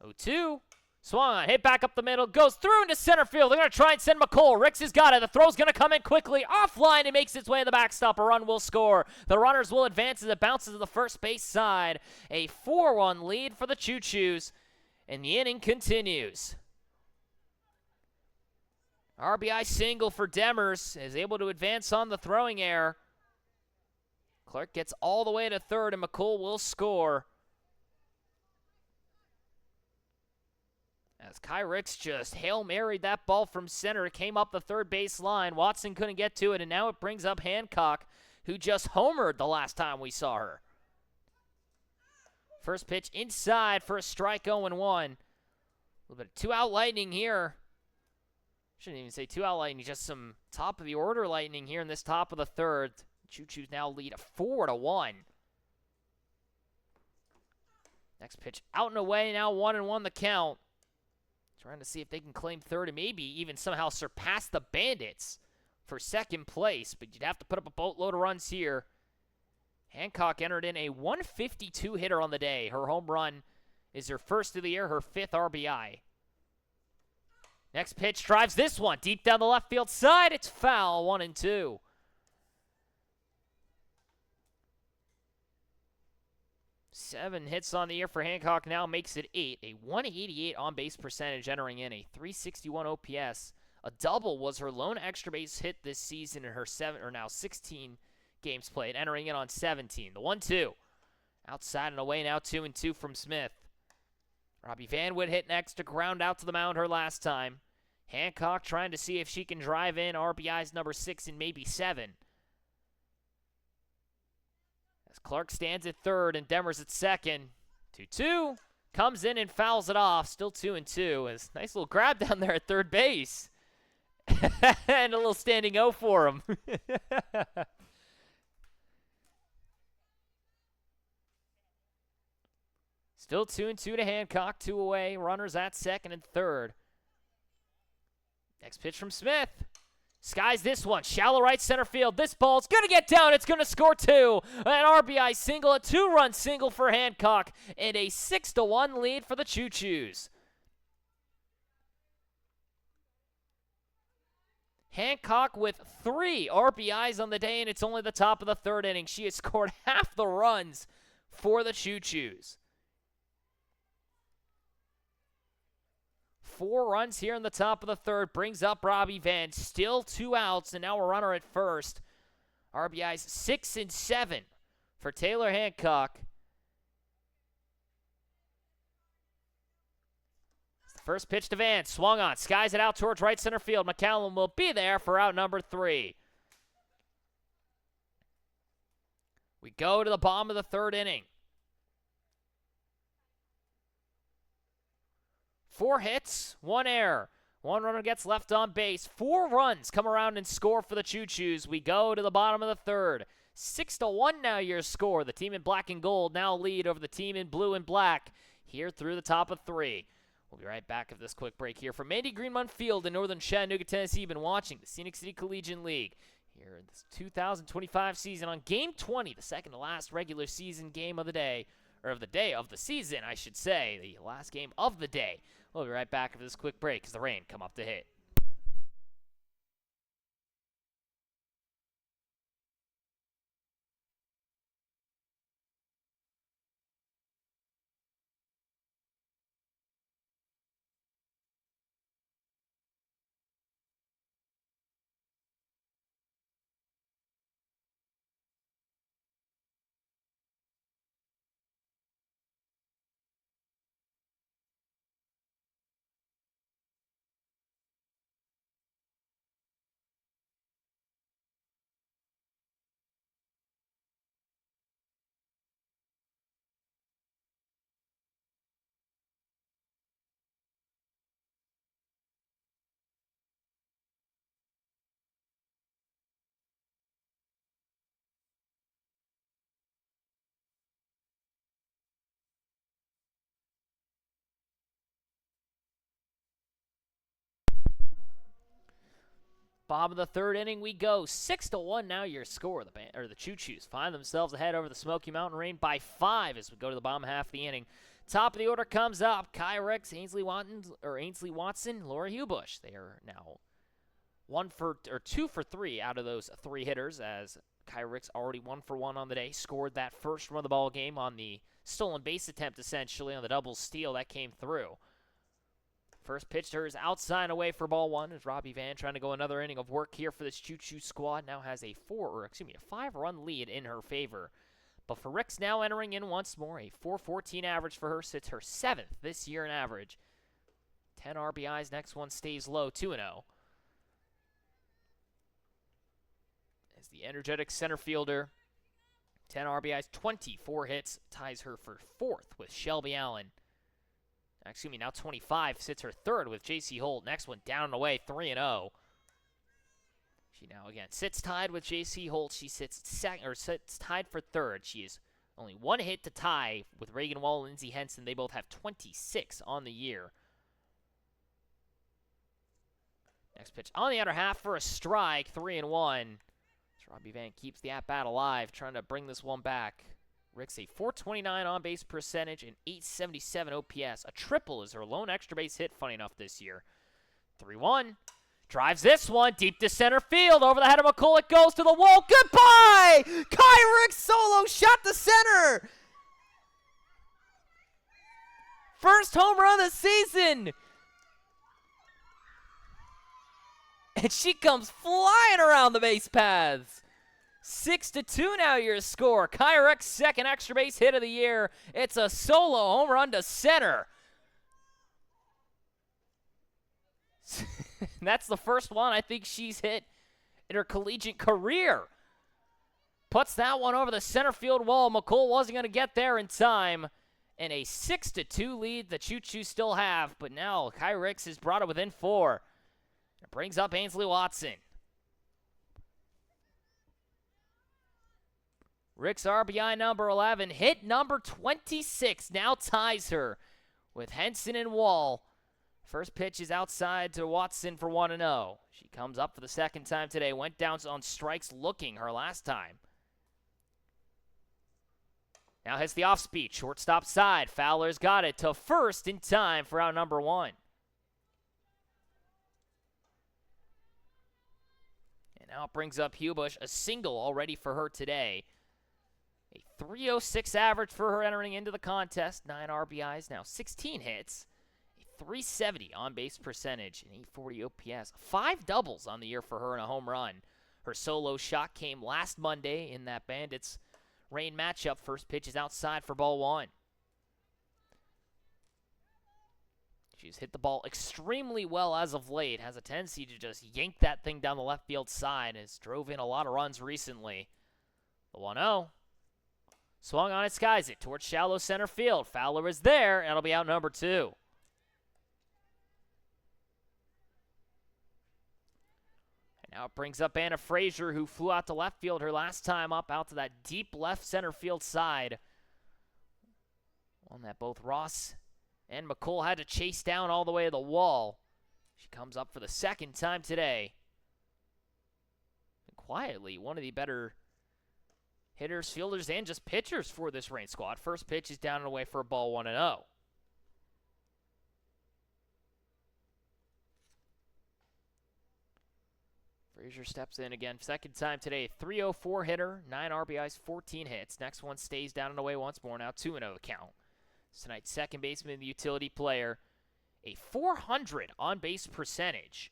0-2. Swung on, hit back up the middle, goes through into center field. They're going to try and send McColl. Ricks has got it. The throw's going to come in quickly. Offline, it makes its way to the backstop. A run will score. The runners will advance as it bounces to the first base side. A 4-1 lead for the Choos, and the inning continues. RBI single for Demers, is able to advance on the throwing error. Clark gets all the way to third, and McCool will score. As Kai Ricks just Hail Married that ball from center. It came up the third base line. Watson couldn't get to it, and now it brings up Hancock, who just homered the last time we saw her. First pitch inside for a strike, 0-1. A little bit of 2-out lightning here. Shouldn't even say 2-out lightning, just some top-of-the-order lightning here in this top of the third. Choos now lead a 4-1. Next pitch out and away, now 1-1 the count. Trying to see if they can claim third and maybe even somehow surpass the Bandits for second place, but you'd have to put up a boatload of runs here. Hancock entered in a 152 hitter on the day. Her home run is her first of the year, her 5th RBI. Next pitch drives this one deep down the left field side. It's foul, 1-2. 7 hits on the year for Hancock now makes it 8. A 188 on-base percentage, entering in a 361 OPS. A double was her lone extra base hit this season in her 16 games played, entering in on 17. The 1-2. Outside and away now, 2-2 from Smith. Robbie Van Wood hit next to ground out to the mound her last time. Hancock trying to see if she can drive in RBIs number 6 and maybe 7. As Clark stands at third and Demers at second. 2-2. Comes in and fouls it off. Still 2-2. As nice little grab down there at third base. And a little standing O for him. Still 2-2 to Hancock. 2 away. Runners at second and third. Next pitch from Smith. Skies this one. Shallow right center field. This ball's going to get down. It's going to score 2. An RBI single. A 2-run single for Hancock. And a 6-1 lead for the Choos. Hancock with 3 RBIs on the day, and it's only the top of the third inning. She has scored half the runs for the Choos. 4 runs here in the top of the third brings up Robbie Van. Still 2 outs, and now a runner at first. RBIs 6 and 7 for Taylor Hancock. It's the first pitch to Van. Swung on. Skies it out towards right center field. McCallum will be there for out number 3. We go to the bottom of the third inning. 4 hits, 1 error. 1 runner gets left on base. 4 runs come around and score for the Choos. We go to the bottom of the third. 6-1 now your score. The team in black and gold now lead over the team in blue and black here through the top of 3. We'll be right back after this quick break here from Mandy Greenmont Field in northern Chattanooga, Tennessee. You've been watching the Scenic City Collegiate League here in this 2025 season on Game 20, the second to last regular season game of the day. Or of the season, I should say. The last game of the day. We'll be right back after this quick break as the rain come up to hit. Bottom of the third inning we go. 6-1 now your score. The Choos find themselves ahead over the Smoky Mountain Rain by 5 as we go to the bottom half of the inning. Top of the order comes up. Kai Ricks, Ainsley Watson, Laura Hubush. They are now 2 for 3 out of those 3 hitters, as Kai Ricks already 1 for 1 on the day. Scored that first run of the ball game on the stolen base attempt, essentially, on the double steal that came through. First pitch to her is outside away for ball 1 as Robbie Van trying to go another inning of work here for this Choos squad. Now has a 5-run lead in her favor. But for Ricks now entering in once more, a .414 average for her sits her 7th this year in average. 10 RBIs, next one stays low, 2-0. As the energetic center fielder, 10 RBIs, 24 hits, ties her for 4th with Shelby Allen. Now 25, sits her 3rd with J.C. Holt. Next one down and away, 3-0. She now again sits tied with J.C. Holt. She sits tied for 3rd. She is only 1 hit to tie with Reagan Wall and Lindsey Henson. They both have 26 on the year. Next pitch on the outer half for a strike, 3-1. Robbie Van keeps the at-bat alive, trying to bring this one back. Ricks a .429 on-base percentage and .877 OPS. A triple is her lone extra base hit, funny enough, this year. 3-1. Drives this one deep to center field. Over the head of McCulloch, goes to the wall. Goodbye! Kai Ricks solo shot to center. first home run of the season. And she comes flying around the base paths. 6-2 now your score. Kyrek's second extra base hit of the year. It's a solo home run to center. That's the first one I think she's hit in her collegiate career. Puts that one over the center field wall. McCool wasn't going to get there in time. And a 6-2 lead the Choos still have. But now Kyrix has brought it within 4. It brings up Ainsley Watson. Rick's RBI number 11. Hit number 26 now ties her with Henson and Wall. First pitch is outside to Watson for 1-0. She comes up for the second time today. Went down on strikes looking her last time. Now hits the off-speed. Shortstop side. Fowler's got it to first in time for out number 1. And now it brings up Hubush. A single already for her today. A 306 average for her entering into the contest. 9 RBIs, now 16 hits. A 370 on-base percentage, an 840 OPS. 5 doubles on the year for her and a home run. Her solo shot came last Monday in that Bandits Rain matchup. First pitch is outside for ball 1. She's hit the ball extremely well as of late. Has a tendency to just yank that thing down the left field side. Has drove in a lot of runs recently. The 1-0. Swung on it, skies it towards shallow center field. Fowler is there, and it'll be out number 2. And now it brings up Anna Frazier, who flew out to left field her last time up, out to that deep left center field side. One that both Ross and McCool had to chase down all the way to the wall. She comes up for the second time today. And quietly, one of the better hitters, fielders, and just pitchers for this Rain squad. First pitch is down and away for a ball 1-0. Frazier steps in again. Second time today. 304 hitter, 9 RBIs, 14 hits. Next one stays down and away once more. Now 2-0 count. Tonight's second baseman, the utility player. A 400 on-base percentage.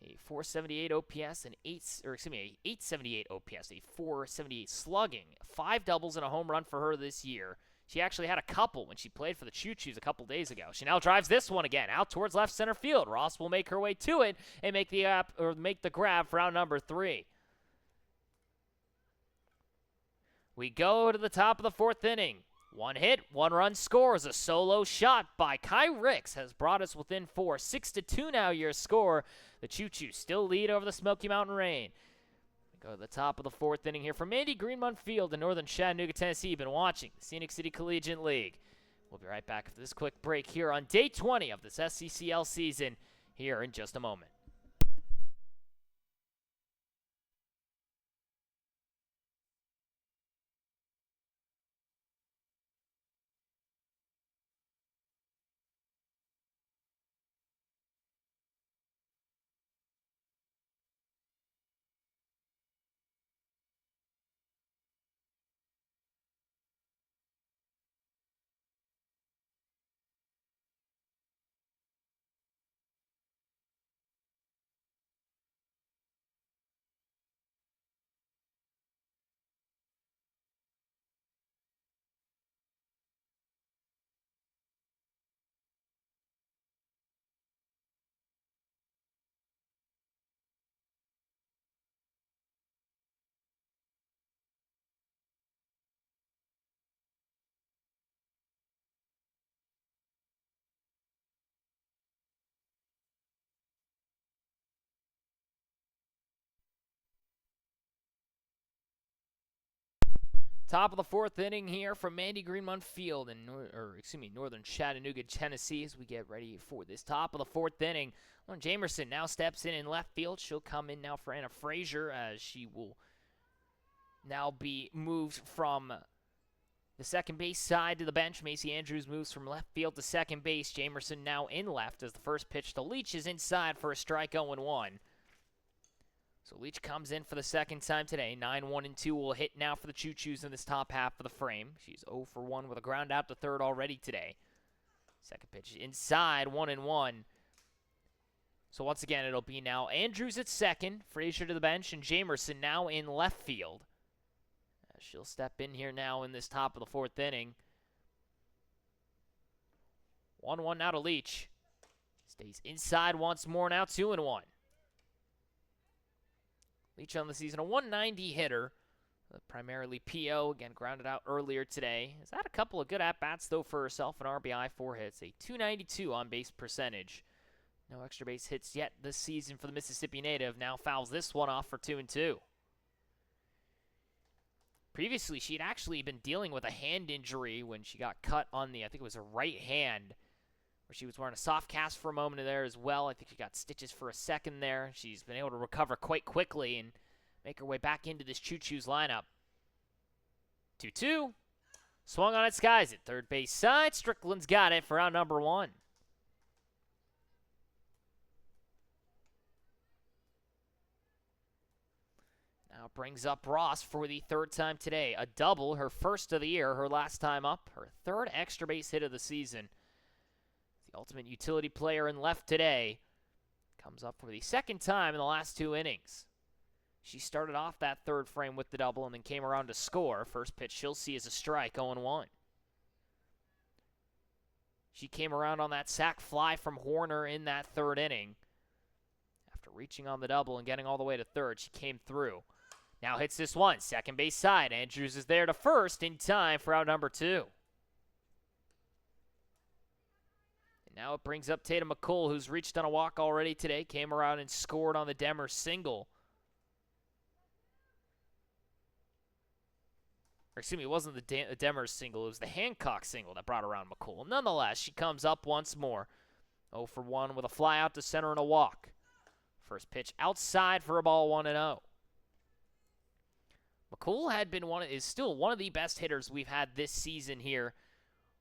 A 478 OPS, an 878 OPS, a 478 slugging, 5 doubles and a home run for her this year. She actually had a couple when she played for the Choos a couple days ago. She now drives this one again out towards left center field. Ross will make her way to it and make the grab for out number 3. We go to the top of the 4th inning. 1 hit, 1 run scores. A solo shot by Kai Ricks has brought us within 4. 6-2 now your score. The Choos still lead over the Smoky Mountain Rain. We go to the top of the 4th inning here from Andy Greenmont Field in northern Chattanooga, Tennessee. You've been watching the Scenic City Collegiate League. We'll be right back after this quick break here on day 20 of this SCCL season here in just a moment. Top of the 4th inning here from Mandy Greenmont Field in northern Chattanooga, Tennessee, as we get ready for this top of the 4th inning. Lauren Jamerson now steps in left field. She'll come in now for Anna Frazier, as she will now be moved from the second base side to the bench. Macy Andrews moves from left field to second base. Jamerson now in left as the first pitch to Leach is inside for a strike 0-1. So Leach comes in for the second time today. 9-1-2 will hit now for the Choos in this top half of the frame. She's 0 for 1 with a ground out to third already today. Second pitch inside, 1-1. So once again, it'll be now Andrews at second, Frazier to the bench, and Jamerson now in left field. She'll step in here now in this top of the fourth inning. 1-1 now to Leach. Stays inside once more now, 2-1. Leach on the season, a 190 hitter, primarily PO, again grounded out earlier today. Has had a couple of good at-bats though for herself, an RBI, 4 hits, a 292 on-base percentage. No extra base hits yet this season for the Mississippi native. Now fouls this one off for 2-2. Previously, she had actually been dealing with a hand injury when she got cut on the, I think it was her right hand, where she was wearing a soft cast for a moment there as well. I think she got stitches for a second there. She's been able to recover quite quickly and make her way back into this Choos lineup. 2-2. Swung on its skies at third base side. Strickland's got it for out number 1. Now brings up Ross for the third time today. A double, her first of the year, her last time up. Her third extra base hit of the season. The ultimate utility player in left today. Comes up for the second time in the last 2 innings. She started off that third frame with the double and then came around to score. First pitch she'll see as a strike, 0-1. She came around on that sac fly from Horner in that third inning. After reaching on the double and getting all the way to third, she came through. Now hits this one, second base side. Andrews is there to first in time for out number 2. And now it brings up Tatum McCool, who's reached on a walk already today. Came around and scored on the Demers single. Or excuse me, it wasn't the Demers single. It was the Hancock single that brought around McCool. Nonetheless, she comes up once more. 0 for 1 with a fly out to center and a walk. First pitch outside for a ball, 1-0. McCool is still one of the best hitters we've had this season here.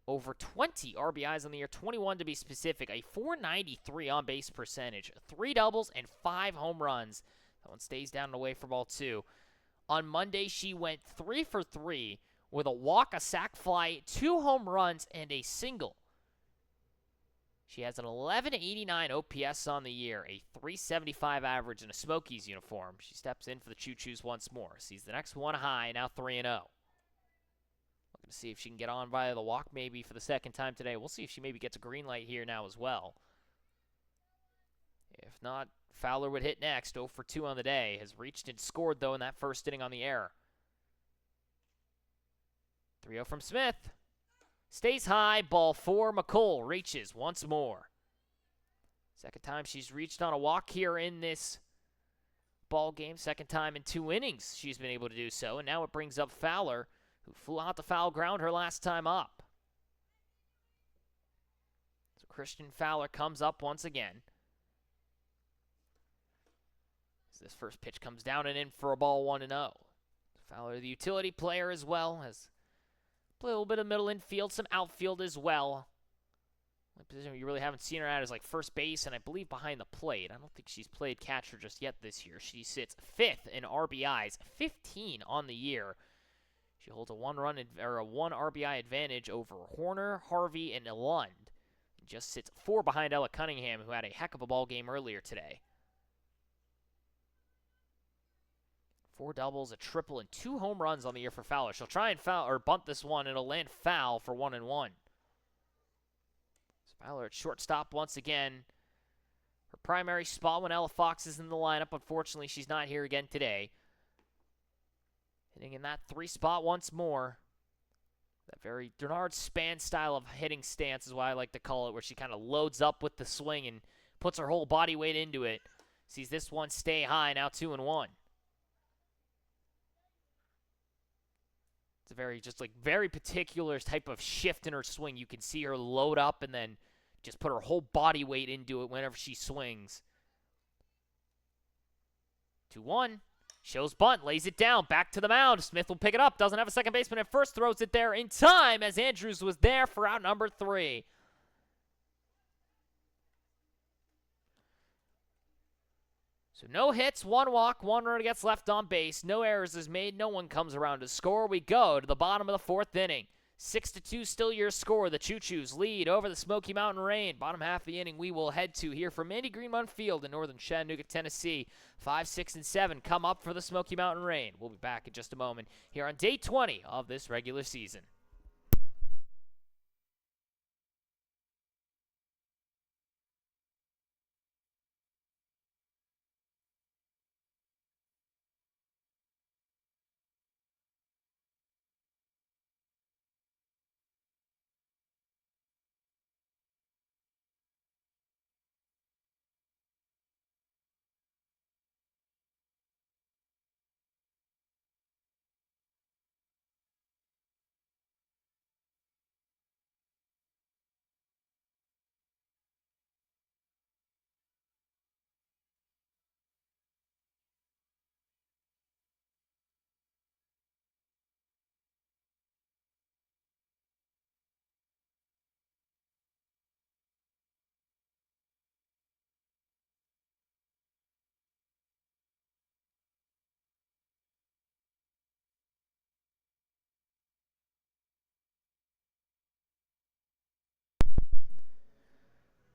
Over 20 RBIs on the year, 21 to be specific. A 493 on-base percentage, 3 doubles and 5 home runs. That one stays down and away for ball 2. On Monday, she went 3 for 3 with a walk, a sac fly, 2 home runs, and a single. She has an 1189 OPS on the year, a 375 average in a Smokies uniform. She steps in for the Choos once more. Sees the next one high, now 3-0. Looking to see if she can get on via the walk maybe for the second time today. We'll see if she maybe gets a green light here now as well. If not, Fowler would hit next. 0 for 2 on the day. Has reached and scored, though, in that first inning on the air. 3-0 from Smith. Stays high, ball 4. McCool reaches once more. Second time she's reached on a walk here in this ball game. Second time in 2 innings she's been able to do so. And now it brings up Fowler, who flew out the foul ground her last time up. So Christian Fowler comes up once again. As this first pitch comes down and in for a ball, 1-0. Fowler, the utility player as well, has played a little bit of middle infield, some outfield as well. The position you really haven't seen her at is like first base and I believe behind the plate. I don't think she's played catcher just yet this year. She sits 5th in RBIs, 15 on the year. She holds a 1 RBI advantage over Horner, Harvey, and Lund. Just sits 4 behind Ella Cunningham, who had a heck of a ball game earlier today. 4 doubles, a triple, and 2 home runs on the year for Fowler. She'll try and bunt this one, and it'll land foul for 1-1. So Fowler at shortstop once again. Her primary spot when Ella Fox is in the lineup. Unfortunately, she's not here again today. Hitting in that 3 spot once more. That very Bernard Span style of hitting stance is what I like to call it, where she kind of loads up with the swing and puts her whole body weight into it. Sees this one stay high, now 2-1. It's a very particular type of shift in her swing. You can see her load up and then just put her whole body weight into it whenever she swings. 2-1. Shows bunt, lays it down, back to the mound. Smith will pick it up, doesn't have a second baseman at first, throws it there in time as Andrews was there for out number 3. So no hits, one walk, one runner gets left on base, no errors is made, no one comes around to score. We go to the bottom of the fourth inning. 6-2 still your score. The Choos lead over the Smoky Mountain Rain. Bottom half of the inning we will head to here from Mandy Greenmont Field in northern Chattanooga, Tennessee. 5, 6, and 7 come up for the Smoky Mountain Rain. We'll be back in just a moment here on day 20 of this regular season.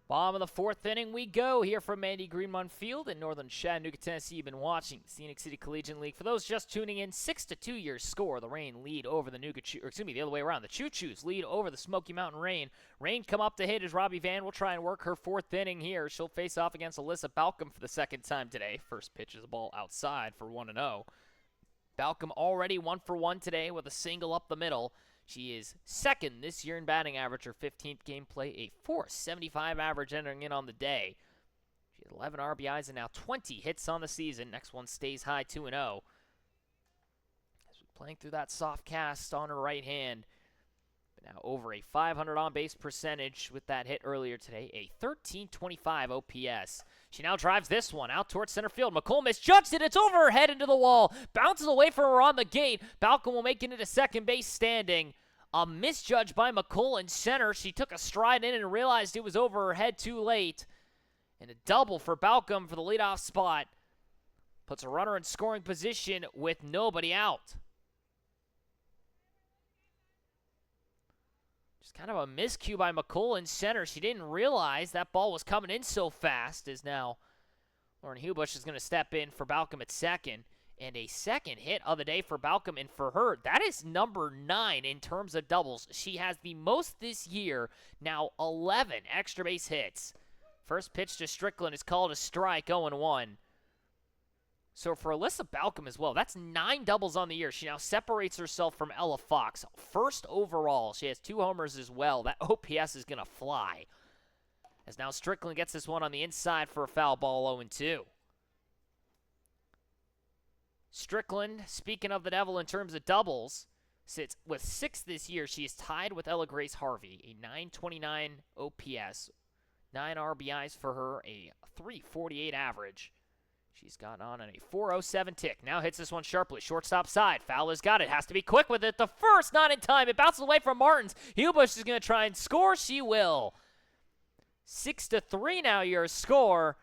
Bottom of the fourth inning we go here from Mandy Greenmont Field in northern Chattanooga, Tennessee. You've been watching the Scenic City Collegiate League. For those just tuning in, 6-2 your score. The Rain lead over the the other way around. The Choos lead over the Smoky Mountain Rain. Rain come up to hit as Robbie Van will try and work her fourth inning here. She'll face off against Alyssa Balcom for the second time today. First pitch is a ball outside for 1-0. Balcom already 1 for 1 today with a single up the middle. She is second this year in batting average, her 15th game play, a .475 average entering in on the day. She has 11 RBIs and now 20 hits on the season. Next one stays high, 2-0. As we're playing through that soft cast on her right hand. But now over a 500 on-base percentage with that hit earlier today, a 1325 OPS. She now drives this one out towards center field. McColl misjudged it. It's over her head into the wall. Bounces away from her on the gate. Balcom will make it into second base standing. A misjudge by McColl in center. She took a stride in and realized it was over her head too late. And a double for Balcom for the leadoff spot. Puts a runner in scoring position with nobody out. Just kind of a miscue by McColl in center. She didn't realize that ball was coming in so fast, as now Lauren Hubush is going to step in for Balcom at second. And a second hit of the day for Balcom, and for her, that is number 9 in terms of doubles. She has the most this year, now 11 extra base hits. First pitch to Strickland is called a strike, 0-1. So for Alyssa Balcom as well, that's 9 doubles on the year. She now separates herself from Ella Fox. First overall, she has 2 homers as well. That OPS is going to fly. As now Strickland gets this one on the inside for a foul ball, 0-2. Strickland, speaking of the devil in terms of doubles, sits with 6 this year. She is tied with Ella Grace Harvey, a .929 OPS, 9 RBIs for her, a .348 average. She's gotten on a .407 tick. Now hits this one sharply. Shortstop side. Fowler's got it. Has to be quick with it. The first, not in time. It bounces away from Martins. Hubush is going to try and score. She will. 6-3 now your score,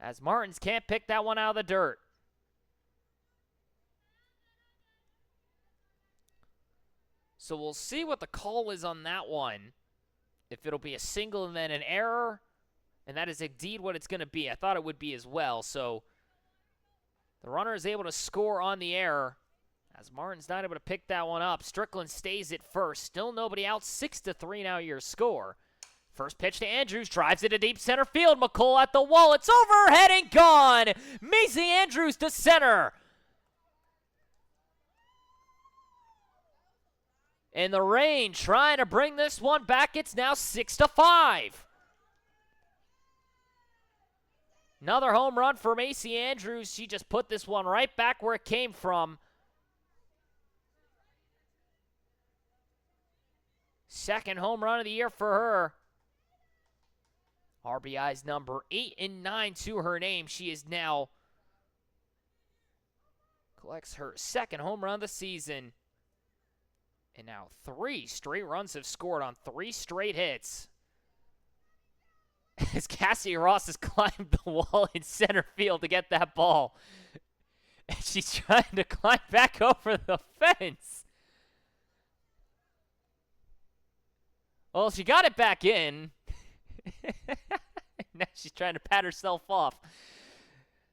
as Martins can't pick that one out of the dirt. So we'll see what the call is on that one. If it'll be a single and then an error. And that is indeed what it's going to be. I thought it would be as well. So the runner is able to score on the error, as Martin's not able to pick that one up. Strickland stays at first. Still nobody out. 6-3 now your score. First pitch to Andrews. Drives it to deep center field. McColl at the wall. It's over her head and gone. Macy Andrews to center. And the Rain trying to bring this one back. It's now 6-5. Another home run for Macy Andrews. She just put this one right back where it came from. Second home run of the year for her. RBIs number 8 and 9 to her name. She is now collects her second home run of the season. And now 3 straight runs have scored on 3 straight hits. as Cassie Ross has climbed the wall in center field to get that ball. And she's trying to climb back over the fence. Well, she got it back in. Now she's trying to pat herself off.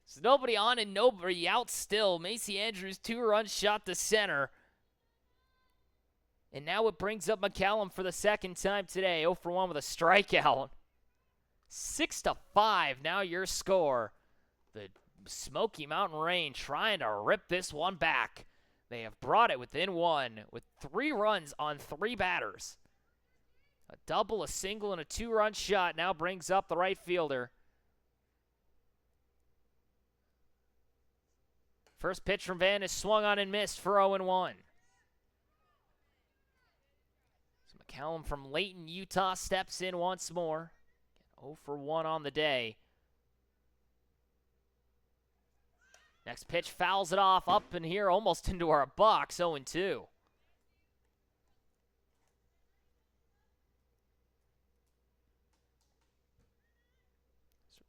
So nobody on and nobody out still. Macy Andrews, 2-run shot to center. And now it brings up McCallum for the second time today. 0 for 1 with a strikeout. 6-5, now your score. The Smoky Mountain Rain trying to rip this one back. They have brought it within 1 with 3 runs on 3 batters. A double, a single, and a 2-run shot now brings up the right fielder. First pitch from Van is swung on and missed for 0-1. So McCallum from Layton, Utah steps in once more. 0 for 1 on the day. Next pitch fouls it off up in here almost into our box, 0-2. So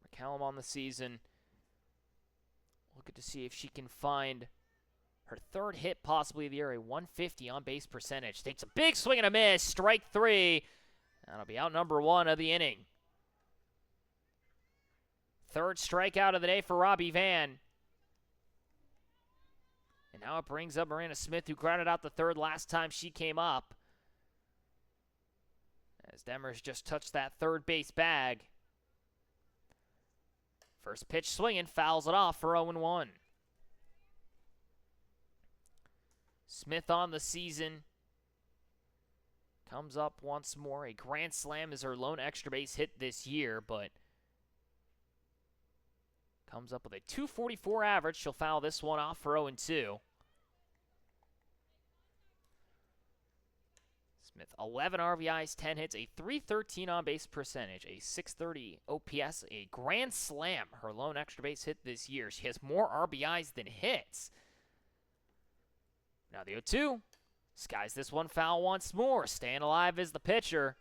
McCallum on the season. Looking to see if she can find her 3rd hit possibly of the year, a 150 on-base percentage. Takes a big swing and a miss, strike 3. That'll be out number 1 of the inning. 3rd strikeout of the day for Robbie Van. And now it brings up Miranda Smith, who grounded out the 3rd last time she came up. As Demers just touched that 3rd base bag. First pitch swinging, fouls it off for 0-1. Smith on the season. Comes up once more. A grand slam is her lone extra base hit this year, but comes up with a 244 average. She'll foul this one off for 0-2. Smith, 11 RBIs, 10 hits, a 313 on-base percentage, a 630 OPS, a grand slam, her lone extra base hit this year. She has more RBIs than hits. Now the 0-2. Skies this one foul once more. Staying alive is the pitcher.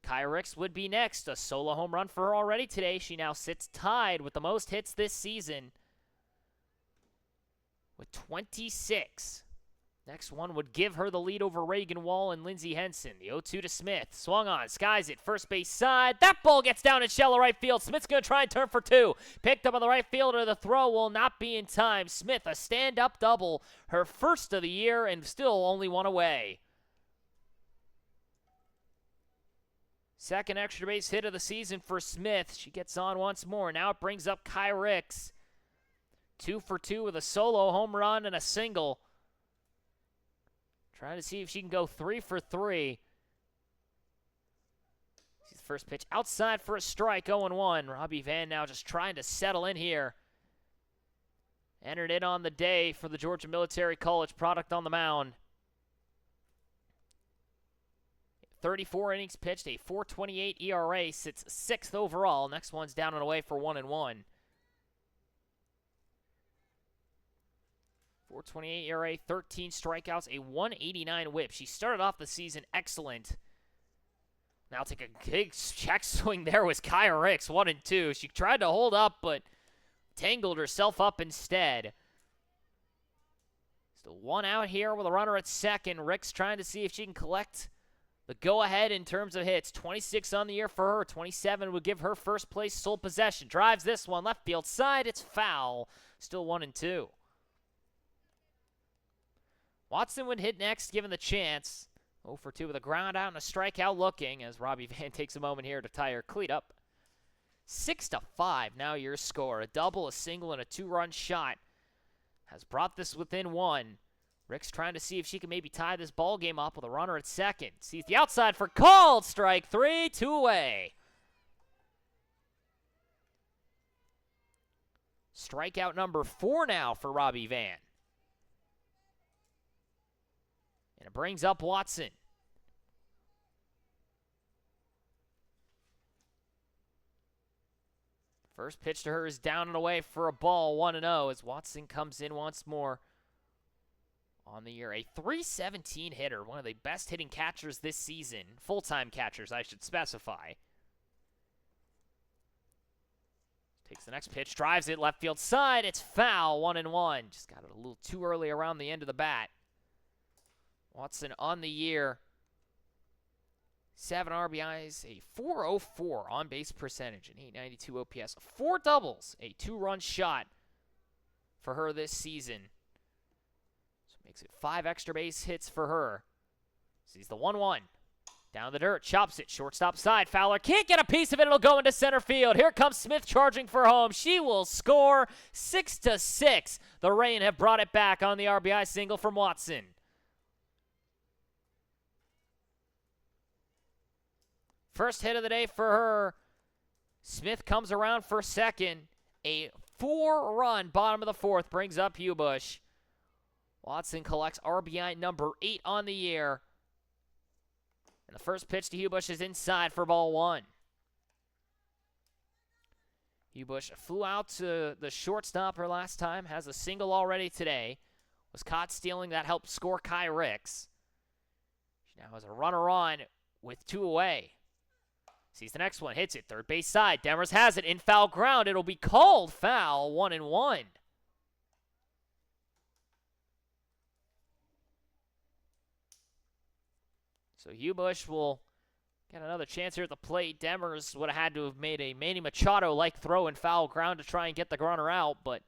Kai Ricks would be next. A solo home run for her already today. She now sits tied with the most hits this season with 26. Next one would give her the lead over Reagan Wall and Lindsey Henson. The 0-2 to Smith. Swung on. Skies it. First base side. That ball gets down in shallow right field. Smith's going to try and turn for 2. Picked up on the right fielder. The throw will not be in time. Smith, a stand-up double. Her first of the year and still only 1 away. Second extra base hit of the season for Smith. She gets on once more. Now it brings up Kai Ricks. 2 for 2 with a solo home run and a single. Trying to see if she can go 3 for 3. She's the first pitch outside for a strike, 0-1. Robbie Van now just trying to settle in here. Entered in on the day for the Georgia Military College product on the mound. 34 innings pitched, a 4.28 ERA, sits 6th overall. Next one's down and away for 1-1. 4.28 ERA, 13 strikeouts, a 189 whip. She started off the season excellent. Now take a big check swing there was Kaya Ricks, 1-2. She tried to hold up, but tangled herself up instead. Still 1 out here with a runner at second. Ricks trying to see if she can collect the go-ahead in terms of hits. 26 on the year for her. 27 would give her first place sole possession. Drives this one left field side. It's foul. Still 1-2. Watson would hit next, given the chance. 0 for 2 with a ground out and a strikeout looking as Robbie Van takes a moment here to tie her cleat up. 6-5 now your score. A double, a single, and a 2-run shot has brought this within 1. Rick's trying to see if she can maybe tie this ball game up with a runner at second. Sees the outside for called. Strike 3, 2 away. Strikeout number 4 now for Robbie Van. And it brings up Watson. First pitch to her is down and away for a ball, 1-0, as Watson comes in once more on the year. A .317 hitter, one of the best hitting catchers this season. Full-time catchers, I should specify. Takes the next pitch, drives it left field side. It's foul, 1-1. Just got it a little too early around the end of the bat. Watson on the year, 7 RBIs, a 404 on-base percentage, an 892 OPS, 4 doubles, a 2-run shot for her this season. So it makes it 5 extra base hits for her. Sees the 1-1. Down the dirt, chops it, shortstop side. Fowler can't get a piece of it. It'll go into center field. Here comes Smith charging for home. She will score 6-6. The Rain have brought it back on the RBI single from Watson. First hit of the day for her. Smith comes around for second. A 4-run bottom of the fourth brings up Hubush. Watson collects RBI number 8 on the year. And the first pitch to Hubush is inside for ball 1. Hubush flew out to the shortstop her last time, has a single already today. Was caught stealing, that helped score Kai Ricks. She now has a runner on with 2 away. Sees the next one, hits it, third base side. Demers has it in foul ground. It'll be called foul, 1-1. So Hubush will get another chance here at the plate. Demers would have had to have made a Manny Machado-like throw in foul ground to try and get the runner out, but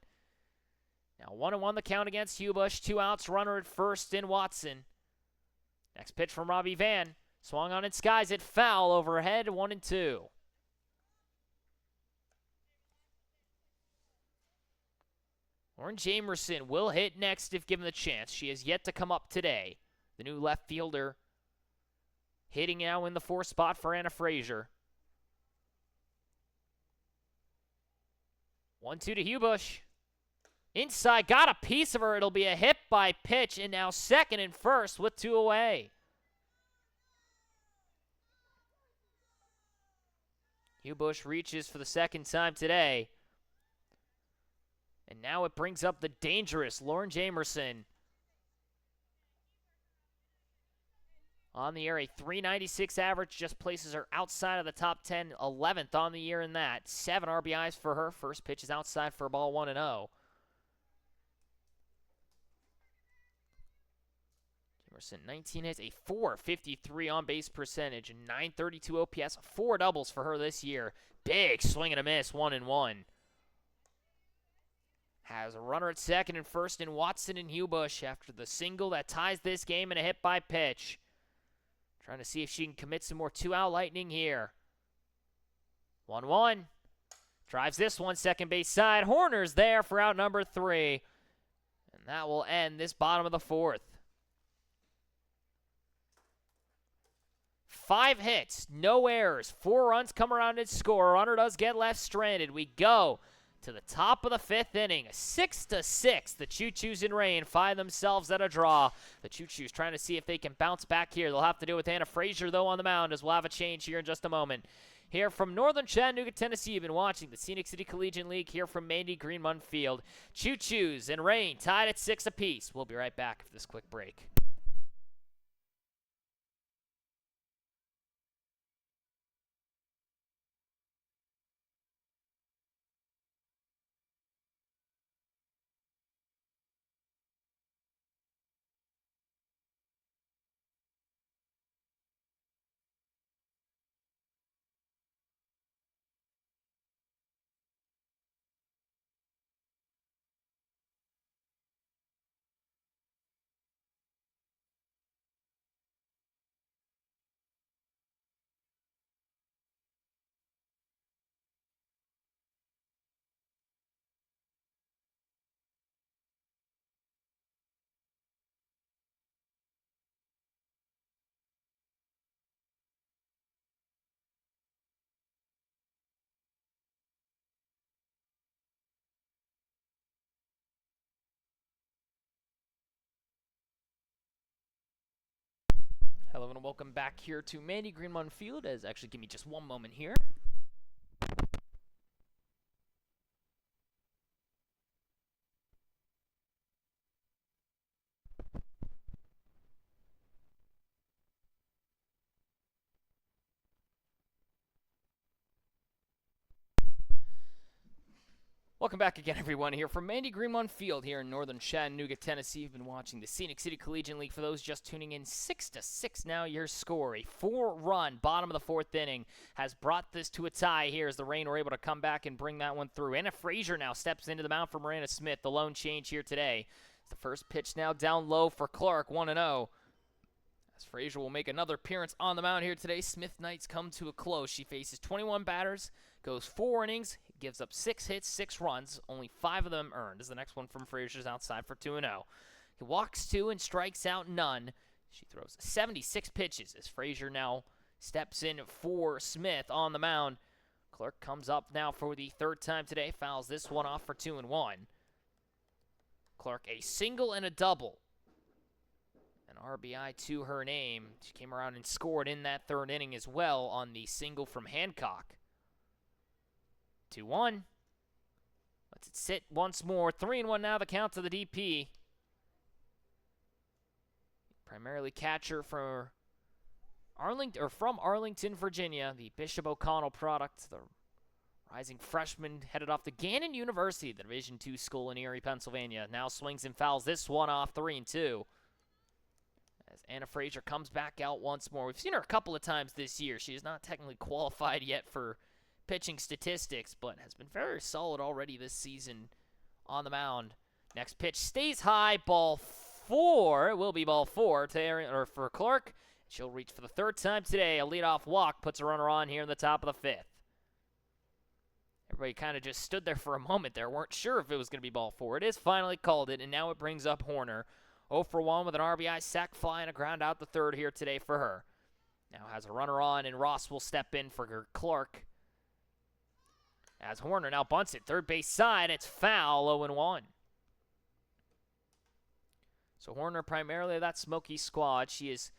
now 1-1 the count against Hubush. 2 outs, runner at first in Watson. Next pitch from Robbie Van. Swung on and skies it, foul overhead, 1-2. Lauren Jamerson will hit next if given the chance. She has yet to come up today. The new left fielder hitting now in the 4th spot for Anna Frazier. 1-2 to Hubush. Inside, got a piece of her. It'll be a hit by pitch, and now second and first with 2 away. Hubush reaches for the second time today. And now it brings up the dangerous Lauren Jamerson. On the year, a 396 average just places her outside of the top 10, 11th on the year in that. 7 RBIs for her. First pitch is outside for ball 1-0. Jamerson, 19 hits, a 453 on-base percentage, and 932 OPS, 4 doubles for her this year. Big swing and a miss, 1-1. Has a runner at second and first in Watson and Hubush after the single that ties this game and a hit by pitch. Trying to see if she can commit some more 2-out lightning here. 1-1. Drives this one, second base side. Horner's there for out number 3. And that will end this bottom of the 4th. 5 hits, no errors, 4 runs come around and score. Runner does get left stranded. We go to the top of the 5th inning. 6-6. The Choo-Choos in Rain find themselves at a draw. The Choo-Choos trying to see if they can bounce back here. They'll have to do it with Anna Frazier, though, on the mound, as we'll have a change here in just a moment. Here from Northern Chattanooga, Tennessee, you've been watching the Scenic City Collegiate League here from Mandy Greenmund Field. Choo-Choos and Rain tied at 6 apiece. We'll be right back for this quick break. Hello and welcome back here to Mandy Greenmund Field. Actually, give me just one moment here. Welcome back again, everyone, here from Mandy Greenlawn Field here in northern Chattanooga, Tennessee. You've been watching the Scenic City Collegiate League. For those just tuning in, 6-6 now your score. A 4-run bottom of the fourth inning has brought this to a tie here as the Reign were able to come back and bring that one through. Anna Frazier now steps into the mound for Miranda Smith, the lone change here today. The first pitch now down low for Clark, 1-0. As Frazier will make another appearance on the mound here today, Smith Knights come to a close. She faces 21 batters, goes 4 innings, gives up 6 hits, 6 runs, only 5 of them earned. As the next one from Frazier's outside for 2-0. He walks 2 and strikes out none. She throws 76 pitches as Frazier now steps in for Smith on the mound. Clark comes up now for the third time today, fouls this one off for 2-1. Clark a single and a double. An RBI to her name. She came around and scored in that third inning as well on the single from Hancock. 2-1. Lets it sit once more. 3-1 now, the count to the DP. Primarily catcher for from Arlington, Virginia, the Bishop O'Connell product, the rising freshman headed off to Gannon University, the Division II school in Erie, Pennsylvania. Now swings and fouls this one off, 3-2. As Anna Frazier comes back out once more. We've seen her a couple of times this year. She is not technically qualified yet for pitching statistics, but has been very solid already this season on the mound. Next pitch stays high, ball 4. It will be ball 4 for Clark. She'll reach for the third time today. A leadoff walk puts a runner on here in the top of the 5th. Everybody kind of just stood there for a moment there. Weren't sure if it was going to be ball 4. It is finally called it, and now it brings up Horner. 0 for 1 with an RBI, sac fly, and a ground out the third here today for her. Now has a runner on, and Ross will step in for Clark. As Horner now bunts it, third base side, it's foul, 0-1. So Horner primarily that Smoky squad. She has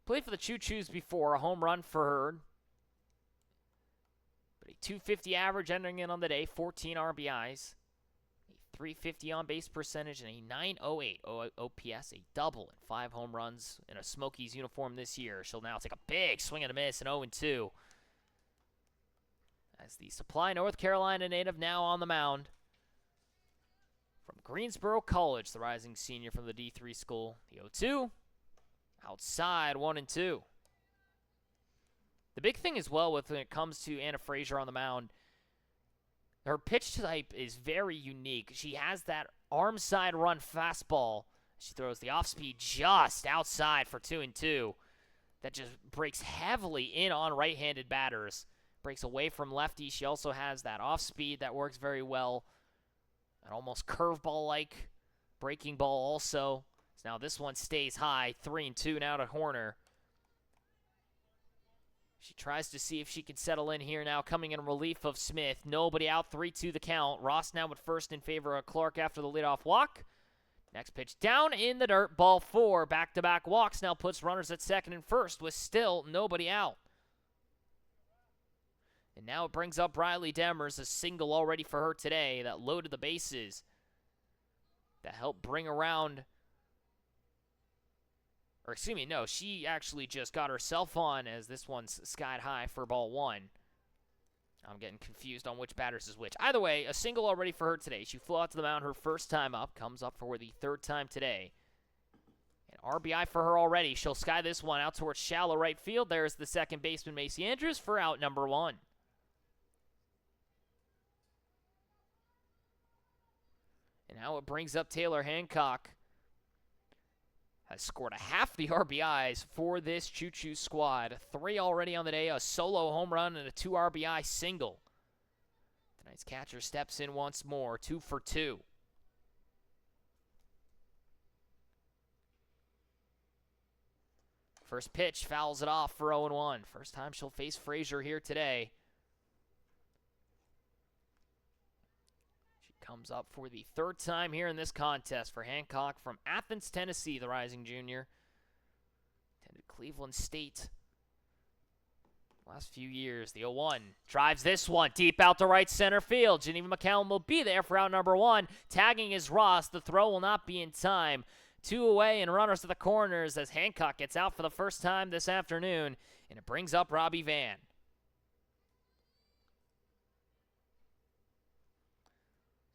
played for the Choos before, a home run for her. But a .250 average entering in on the day, 14 RBIs. A .350 on-base percentage and a .908 OPS, a double and 5 home runs in a Smokies uniform this year. She'll now take a big swing and a miss, an 0-2. As the Supply, North Carolina native now on the mound. From Greensboro College, the rising senior from the D3 school. The 0-2. Outside, 1-2. The big thing as well when it comes to Anna Frazier on the mound, her pitch type is very unique. She has that arm side run fastball. She throws the off speed just outside for 2-2. That just breaks heavily in on right-handed batters. Breaks away from lefty. She also has that off speed that works very well. An almost curveball-like breaking ball also. So now this one stays high. 3-2 now to Horner. She tries to see if she can settle in here now, coming in relief of Smith. Nobody out, 3-2 the count. Ross now at first in favor of Clark after the leadoff walk. Next pitch down in the dirt, ball 4. Back-to-back walks now puts runners at second and first with still nobody out. And now it brings up Riley Demers, a single already for her today that loaded the bases. That helped bring around, or excuse me, no, she actually just got herself on as this one's skied high for ball 1. I'm getting confused on which batters is which. Either way, a single already for her today. She flew out to the mound her first time up, comes up for the third time today. An RBI for her already. She'll sky this one out towards shallow right field. There's the second baseman, Macy Andrews, for out number 1. And now it brings up Taylor Hancock. Has scored a half the RBIs for this Choo-Choo squad. 3 already on the day, a solo home run and a 2 RBI single. Tonight's catcher steps in once more, 2 for 2. First pitch fouls it off for 0-1. First time she'll face Frazier here today. Comes up for the third time here in this contest for Hancock from Athens, Tennessee, the rising junior. Attended Cleveland State last few years. The 0-1 drives this one deep out to right center field. Geneva McCallum will be there for out number 1. Tagging is Ross. The throw will not be in time. 2 away and runners to the corners as Hancock gets out for the first time this afternoon. And it brings up Robbie Van.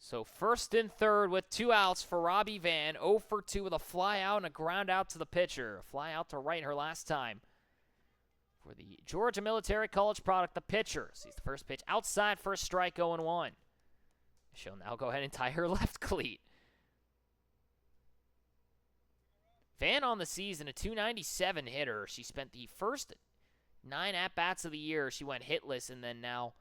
So first and third with 2 outs for Robbie Van. 0 for 2 with a fly out and a ground out to the pitcher. A fly out to right her last time. For the Georgia Military College product, the pitcher sees the first pitch outside for a strike, 0-1. She'll now go ahead and tie her left cleat. Van on the season, a .297 hitter. She spent the first 9 at-bats of the year. She went hitless and then now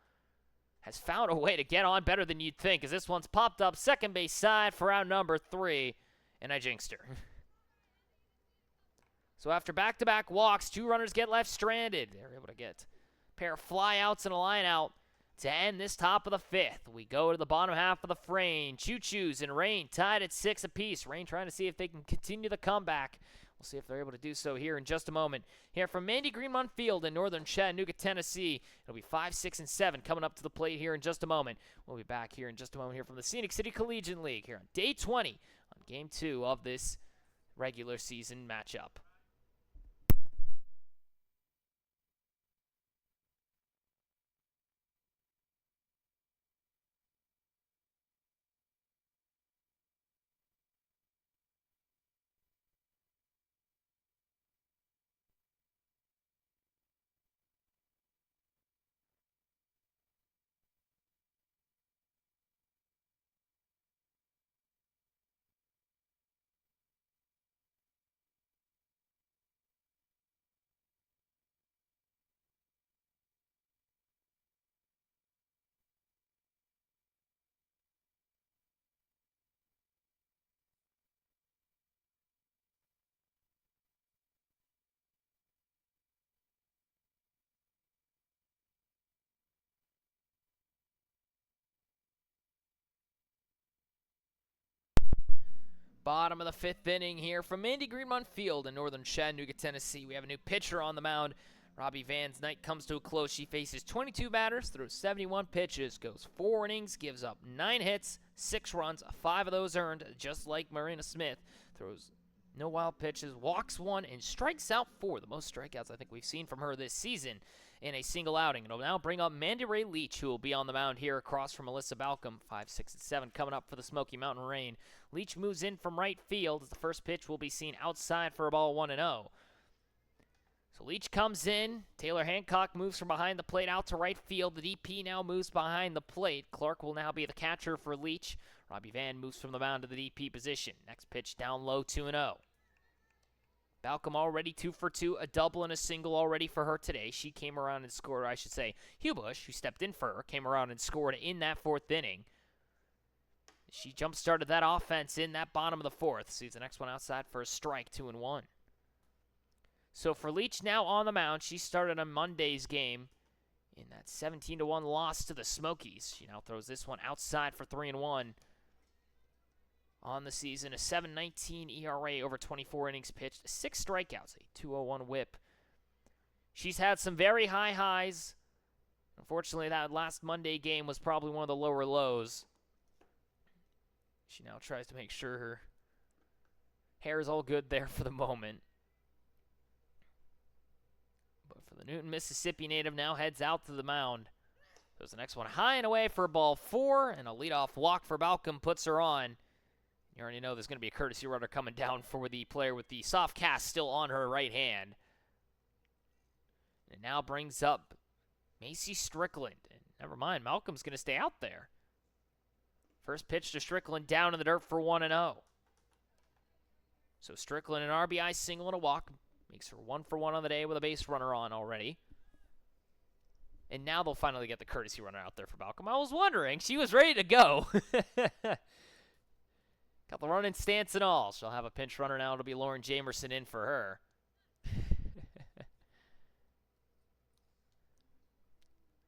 has found a way to get on better than you'd think, as this one's popped up second base side for out number 3, and I jinxed her. So after back-to-back walks, 2 runners get left stranded. They're able to get a pair of fly-outs and a line-out to end this top of the 5th. We go to the bottom half of the frame. Choos and Rain tied at 6 apiece. Rain trying to see if they can continue the comeback. We'll see if they're able to do so here in just a moment. Here from Mandy Greenmont Field in northern Chattanooga, Tennessee. It'll be 5, 6, and 7 coming up to the plate here in just a moment. We'll be back here in just a moment here from the Scenic City Collegiate League here on day 20 on game 2 of this regular season matchup. Bottom of the 5th inning here from Mandy Greenmont Field in northern Chattanooga, Tennessee. We have a new pitcher on the mound. Robbie Van's night comes to a close. She faces 22 batters, throws 71 pitches, goes 4 innings, gives up 9 hits, 6 runs, 5 of those earned, just like Marina Smith. Throws no wild pitches, walks 1, and strikes out 4. The most strikeouts I think we've seen from her this season in a single outing. It'll now bring up Mandy Ray Leach, who will be on the mound here across from Melissa Balcom. 5, 6, and 7 coming up for the Smoky Mountain Rain. Leach moves in from right field as the first pitch will be seen outside for a ball 1-0. So Leach comes in. Taylor Hancock moves from behind the plate out to right field. The DP now moves behind the plate. Clark will now be the catcher for Leach. Robbie Van moves from the mound to the DP position. Next pitch down low, 2-0. Balcom already 2 for 2, a double and a single already for her today. She came around and scored, or I should say, Hubush, who stepped in for her, came around and scored in that 4th inning. She jump-started that offense in that bottom of the 4th. Sees the next one outside for a strike, 2-1. So for Leach now on the mound, she started on Monday's game in that 17-1 loss to the Smokies. She now throws this one outside for 3-1. On the season, a 7.19 ERA over 24 innings pitched, 6 strikeouts, a 2.01 whip. She's had some very high highs. Unfortunately, that last Monday game was probably one of the lower lows. She now tries to make sure her hair is all good there for the moment. But for the Newton, Mississippi native now heads out to the mound. There's the next one high and away for ball 4, and a leadoff walk for Balcom puts her on. You already know there's going to be a courtesy runner coming down for the player with the soft cast still on her right hand. And it now brings up Macy Strickland. And never mind, Malcolm's going to stay out there. First pitch to Strickland down in the dirt for 1-0. So Strickland an RBI single and a walk. Makes her 1 for 1 on the day with a base runner on already. And now they'll finally get the courtesy runner out there for Balcom. I was wondering, she was ready to go. Got the running stance and all. She'll have a pinch runner now. It'll be Lauren Jamerson in for her.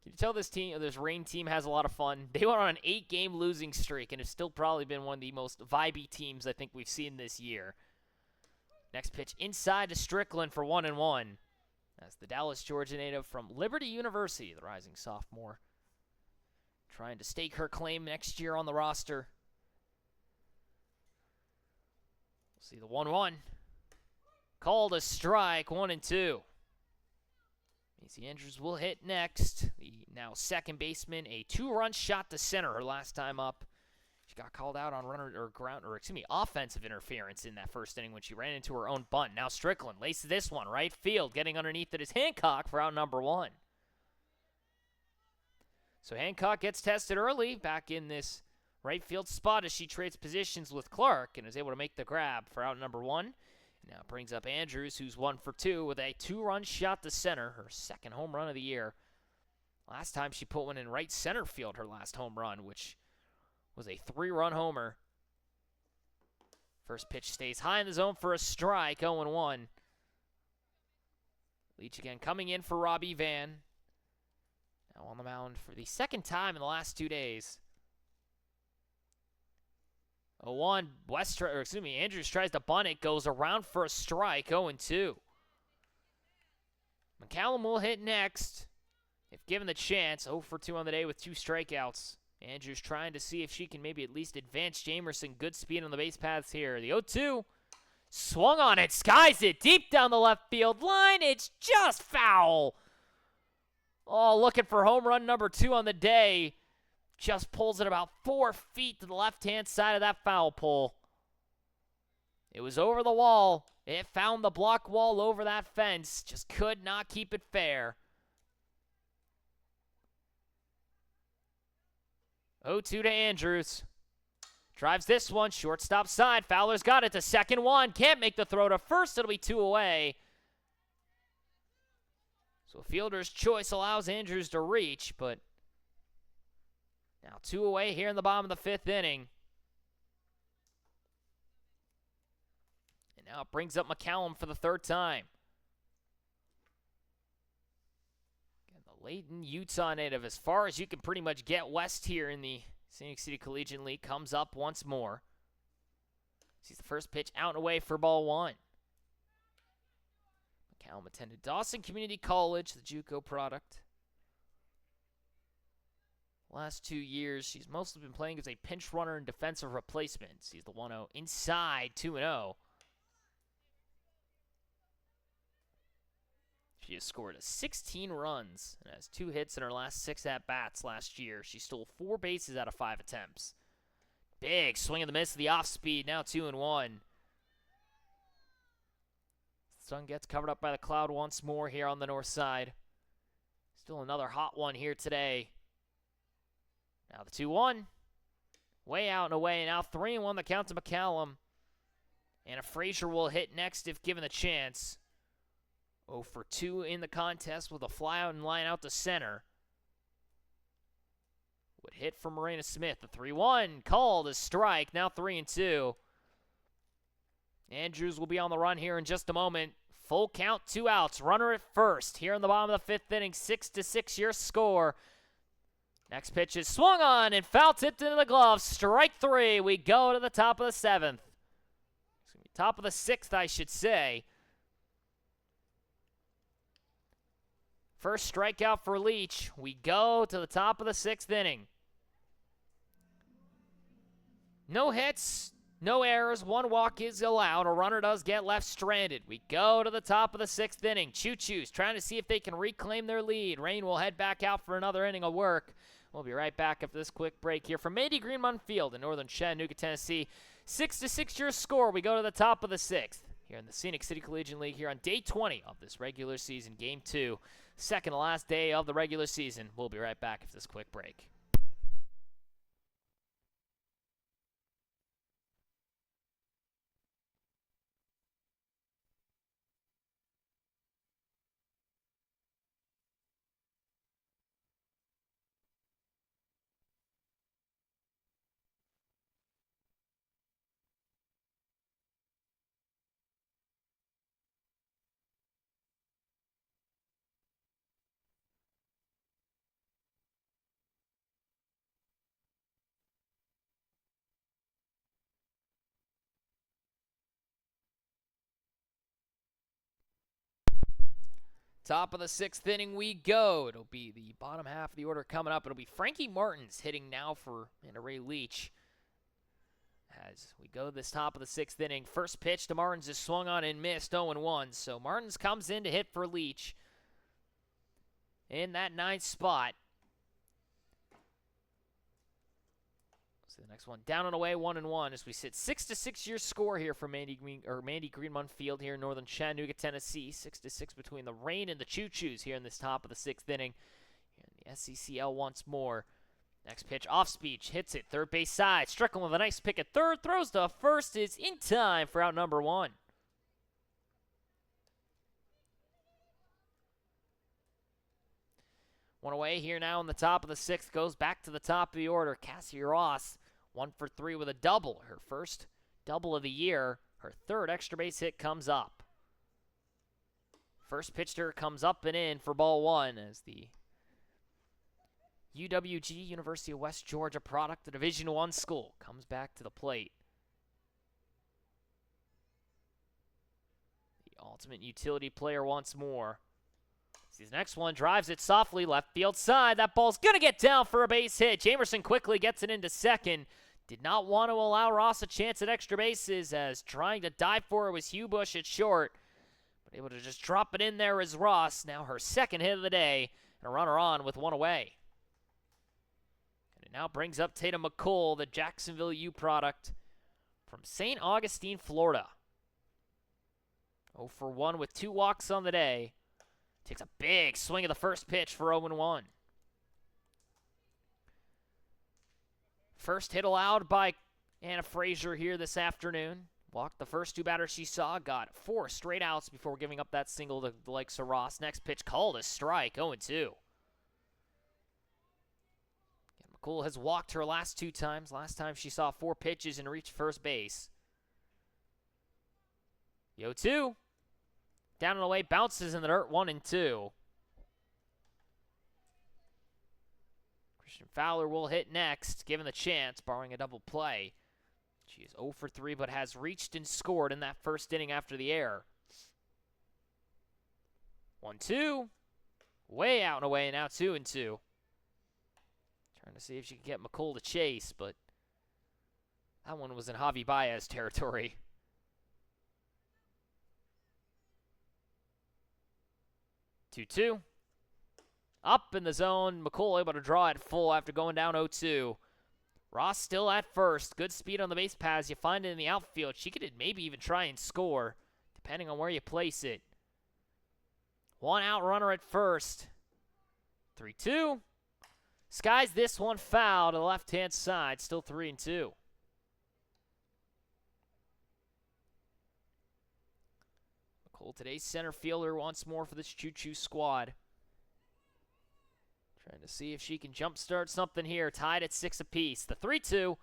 Can you tell this Rain team has a lot of fun? They went on an 8-game losing streak and have still probably been one of the most vibey teams I think we've seen this year. Next pitch inside to Strickland for 1-1. That's the Dallas, Georgia native from Liberty University, the rising sophomore. Trying to stake her claim next year on the roster. See the 1-1. Called a strike, 1-2. Macy Andrews will hit next. The now second baseman, a 2-run shot to center her last time up. She got called out on offensive interference in that first inning when she ran into her own bunt. Now Strickland laces this one right field, getting underneath it is Hancock for out number 1. So Hancock gets tested early back in this right field spot as she trades positions with Clark and is able to make the grab for out number 1. Now brings up Andrews, who's 1 for 2 with a 2-run shot to center, her second home run of the year. Last time she put one in right center field, her last home run, which was a 3-run homer. First pitch stays high in the zone for a strike, 0-1. Leach again coming in for Robbie Van. Now on the mound for the second time in the last 2 days. 0-1. Andrews tries to bunt it, goes around for a strike, 0-2. McCallum will hit next if given the chance. 0 for 2 on the day with 2 strikeouts. Andrews trying to see if she can maybe at least advance Jamerson. Good speed on the base paths here. The 0-2. Swung on it, skies it deep down the left field line. It's just foul. Oh, looking for home run number 2 on the day. Just pulls it about 4 feet to the left-hand side of that foul pole. It was over the wall. It found the block wall over that fence. Just could not keep it fair. 0-2 to Andrews. Drives this one, shortstop side. Fowler's got it to second one. Can't make the throw to first. It'll be 2 away. So a fielder's choice allows Andrews to reach, but now 2 away here in the bottom of the 5th inning. And now it brings up McCallum for the 3rd time. Again, the Layton, Utah native, as far as you can pretty much get west here in the Scenic City Collegiate League, comes up once more. Sees the first pitch out and away for ball 1. McCallum attended Dawson Community College, the JUCO product. Last 2 years, she's mostly been playing as a pinch runner and defensive replacement. Sees the 1-0 inside, 2-0. She has scored 16 runs and has 2 hits in her last 6 at-bats last year. She stole 4 bases out of 5 attempts. Big swing and the miss of the off-speed, now 2-1. Sun gets covered up by the cloud once more here on the north side. Still another hot one here today. Now the 2-1. Way out and away. Now 3-1 the count to McCallum. And a Frazier will hit next if given the chance. 0 for 2 in the contest with a flyout and line out to center. Would hit for Marina Smith. The 3-1 called a strike. Now 3-2. Andrews will be on the run here in just a moment. Full count, 2 outs. Runner at first. Here in the bottom of the 5th inning, 6-6 your score. Next pitch is swung on and foul tipped into the glove. Strike 3. We go to the top of the 7th. Top of the 6th, I should say. First strikeout for Leach. We go to the top of the 6th inning. No hits, no errors, 1 walk is allowed. A runner does get left stranded. We go to the top of the 6th inning. Choos trying to see if they can reclaim their lead. Rain will head back out for another inning of work. We'll be right back after this quick break here from Mady Greenmont Field in northern Chattanooga, Tennessee. 6-6 your score. We go to the top of the 6th here in the Scenic City Collegiate League here on day 20 of this regular season, game 2. Second to last day of the regular season. We'll be right back after this quick break. Top of the 6th inning we go. It'll be the bottom half of the order coming up. It'll be Frankie Martins hitting now for Ray Leach. As we go to this top of the 6th inning, first pitch to Martins is swung on and missed, 0-1. So Martins comes in to hit for Leach in that 9th spot. So the next one down and away, 1-1 as we sit 6-6 your score here for Mandy Greenmont Field here in northern Chattanooga, Tennessee. 6-6 between the Rain and the Choos here in this top of the 6th inning. Here in the SCCL once more. Next pitch off speed, hits it third base side. Strickland with a nice pick at third, throws to first, is in time for out number 1. One away here now in the top of the 6th. Goes back to the top of the order. Cassie Ross, 1 for 3 with a double. Her first double of the year. Her third extra base hit comes up. First pitch to her comes up and in for ball 1 as the UWG, University of West Georgia product, the Division I school, comes back to the plate. The ultimate utility player once more. His next one drives it softly left field side. That ball's going to get down for a base hit. Jamerson quickly gets it into second. Did not want to allow Ross a chance at extra bases as trying to dive for it was Hugh Bush at short. But able to just drop it in there is Ross. Now her second hit of the day and a runner on with 1 away. And it now brings up Tatum McCool, the Jacksonville U product from St. Augustine, Florida. 0 for 1 with 2 walks on the day. Takes a big swing of the first pitch for 0-1. First hit allowed by Anna Frazier here this afternoon. Walked the first 2 batters she saw. Got 4 straight outs before giving up that single to the likes of Ross. Next pitch called a strike, 0-2. McCool has walked her last 2 times. Last time she saw 4 pitches and reached first base. The 0-2. Down and away, bounces in the dirt, 1-2. Christian Fowler will hit next, given the chance, barring a double play. She is 0 for 3, but has reached and scored in that first inning after the error. 1-2. Way out and away, now 2-2. Trying to see if she can get McCool to chase, but that one was in Javi Baez territory. 2-2. Up in the zone. McCool able to draw it full after going down 0-2. Ross still at first. Good speed on the base paths. You find it in the outfield. She could maybe even try and score, depending on where you place it. 1 out runner at first. 3-2. Skies this one foul to the left-hand side. Still 3-2. Today's center fielder once more for this Choo squad. Trying to see if she can jumpstart something here. Tied at 6 apiece. The 3-2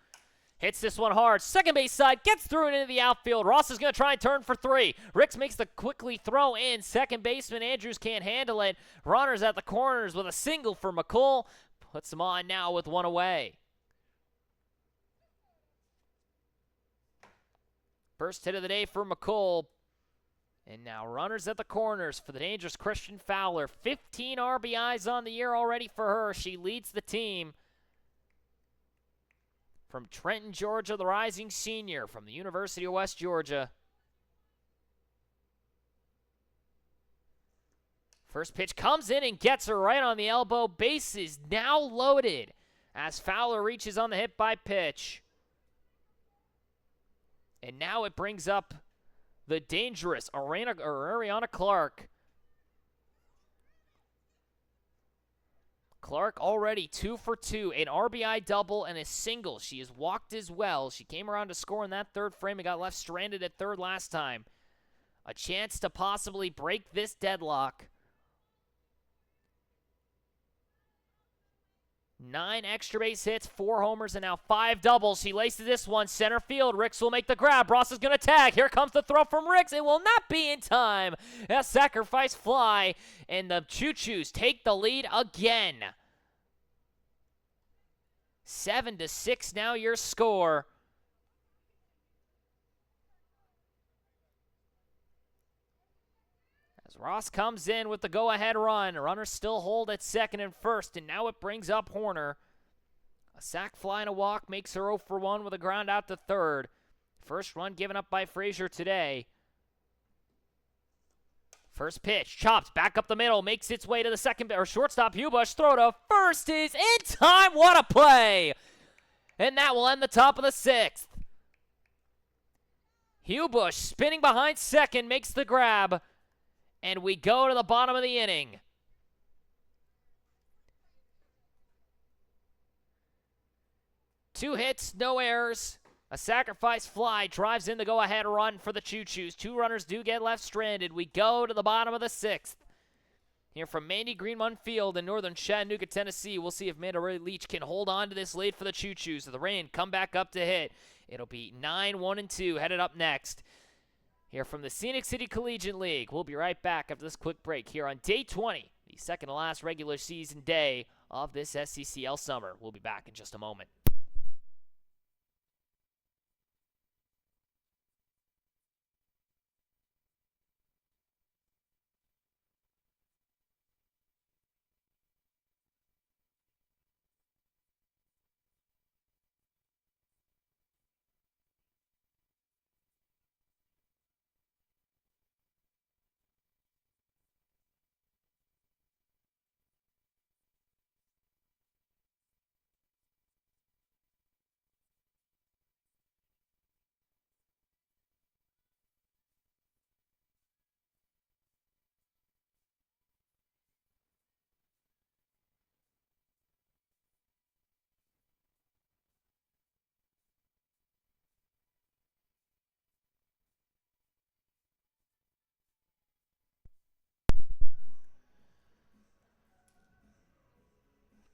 hits this one hard. Second base side gets through it into the outfield. Ross is going to try and turn for 3. Ricks makes the quickly throw in. Second baseman Andrews can't handle it. Runners at the corners with a single for McCool. Puts him on now with 1 away. First hit of the day for McCool. And now runners at the corners for the dangerous Christian Fowler. 15 RBIs on the year already for her. She leads the team. From Trenton, Georgia, the rising senior from the University of West Georgia. First pitch comes in and gets her right on the elbow. Base is now loaded as Fowler reaches on the hit by pitch. And now it brings up the dangerous Ariana Clark. Clark already 2 for 2, an RBI double and a single. She has walked as well. She came around to score in that third frame and got left stranded at third last time. A chance to possibly break this deadlock. 9 extra base hits, 4 homers, and now 5 doubles. She laces this one, center field. Ricks will make the grab. Ross is going to tag. Here comes the throw from Ricks. It will not be in time. A sacrifice fly, and the Choo-Choos take the lead again. 7-6 now your score. Ross comes in with the go-ahead run. Runners still hold at second and first, and now it brings up Horner. A sac fly and a walk makes her 0 for 1 with a ground out to third. First run given up by Frazier today. First pitch, chopped back up the middle, makes its way to the second, or shortstop Hubush. Throw to first is in time. What a play! And that will end the top of the 6th. Hubush spinning behind second, makes the grab. And we go to the bottom of the inning. Two hits, no errors. A sacrifice fly drives in the go-ahead run for the Choo-Choos. Two runners do get left stranded. We go to the bottom of the 6th. Here from Mandy Greenmont Field in northern Chattanooga, Tennessee. We'll see if Mandalay Leach can hold on to this lead for the Choo-Choos. The rain come back up to hit. It'll be 9-1-2 headed up next. Here from the Scenic City Collegiate League. We'll be right back after this quick break here on day 20, the second to last regular season day of this SCCL summer. We'll be back in just a moment.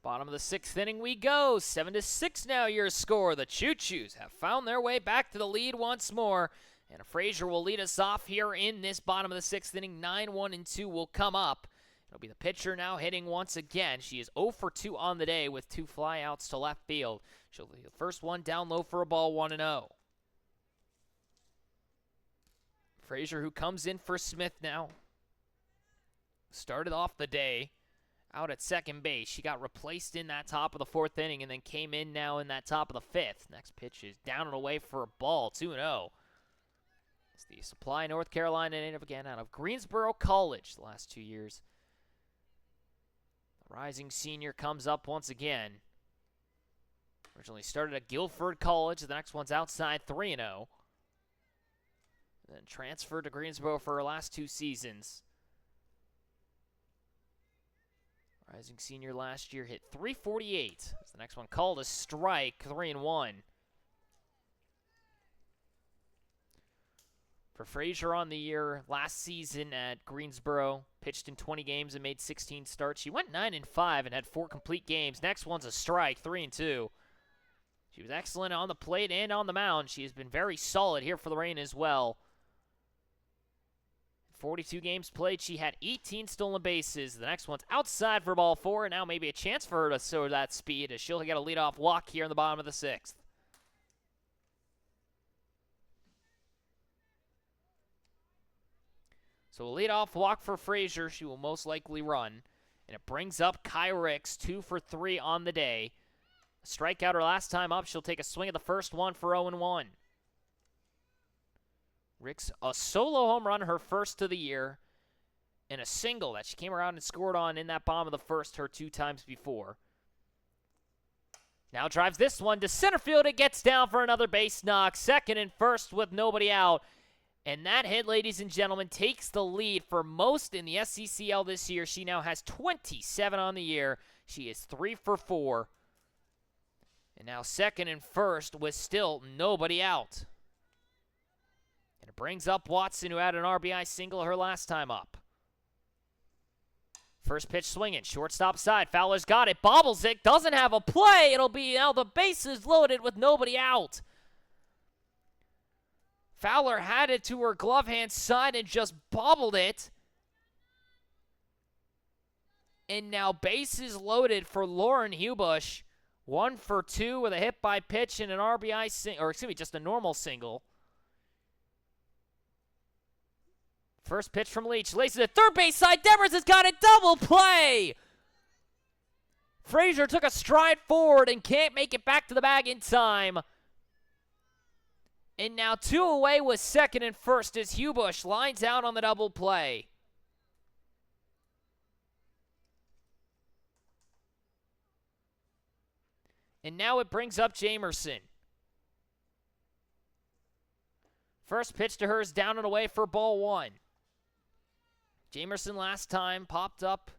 Bottom of the 6th inning we go. 7-6 now your score. The Choo-Choos have found their way back to the lead once more. And Frazier will lead us off here in this bottom of the 6th inning. 9-1-2 will come up. It'll be the pitcher now hitting once again. She is 0 for 2 on the day with 2 flyouts to left field. She'll be the first one down low for a ball, 1-0. Frazier, who comes in for Smith now, started off the day out at second base. She got replaced in that top of the 4th inning and then came in now in that top of the 5th. Next pitch is down and away for a ball, 2-0. It's the Supply North Carolina native again out of Greensboro College the last 2 years. The rising senior comes up once again. Originally started at Guilford College. The next one's outside, 3-0. Then transferred to Greensboro for her last 2 seasons. Rising senior last year hit .348. As the next one called a strike, 3-1. For Frazier on the year, last season at Greensboro, pitched in 20 games and made 16 starts. She went 9-5 and had 4 complete games. Next one's a strike, 3-2. She was excellent on the plate and on the mound. She has been very solid here for the Rain as well. 42 games played, she had 18 stolen bases. The next one's outside for ball 4, and now maybe a chance for her to show that speed as she'll get a leadoff walk here in the bottom of the 6th. So a leadoff walk for Frazier. She will most likely run. And it brings up Kai Ricks, 2 for 3 on the day. A strikeout her last time up. She'll take a swing at the first one for 0-1. Ricks, a solo home run, her first of the year, and a single that she came around and scored on in that bottom of the 1st her 2 times before. Now drives this one to center field. It gets down for another base knock. Second and first with nobody out. And that hit, ladies and gentlemen, takes the lead for most in the SCCL this year. She now has 27 on the year. She is 3 for 4. And now second and first with still nobody out. And it brings up Watson, who had an RBI single her last time up. First pitch swinging, shortstop side. Fowler's got it, bobbles it, doesn't have a play. It'll be now the bases loaded with nobody out. Fowler had it to her glove hand side and just bobbled it. And now bases loaded for Lauren Hubush. 1 for 2 with a hit by pitch and an RBI single, or excuse me, just a normal single. First pitch from Leach. Laces it third base side. Devers has got a double play. Frazier took a stride forward and can't make it back to the bag in time. And now 2 away with second and first as Hubush lines out on the double play. And now it brings up Jamerson. First pitch to her is down and away for ball one. Jamerson last time popped up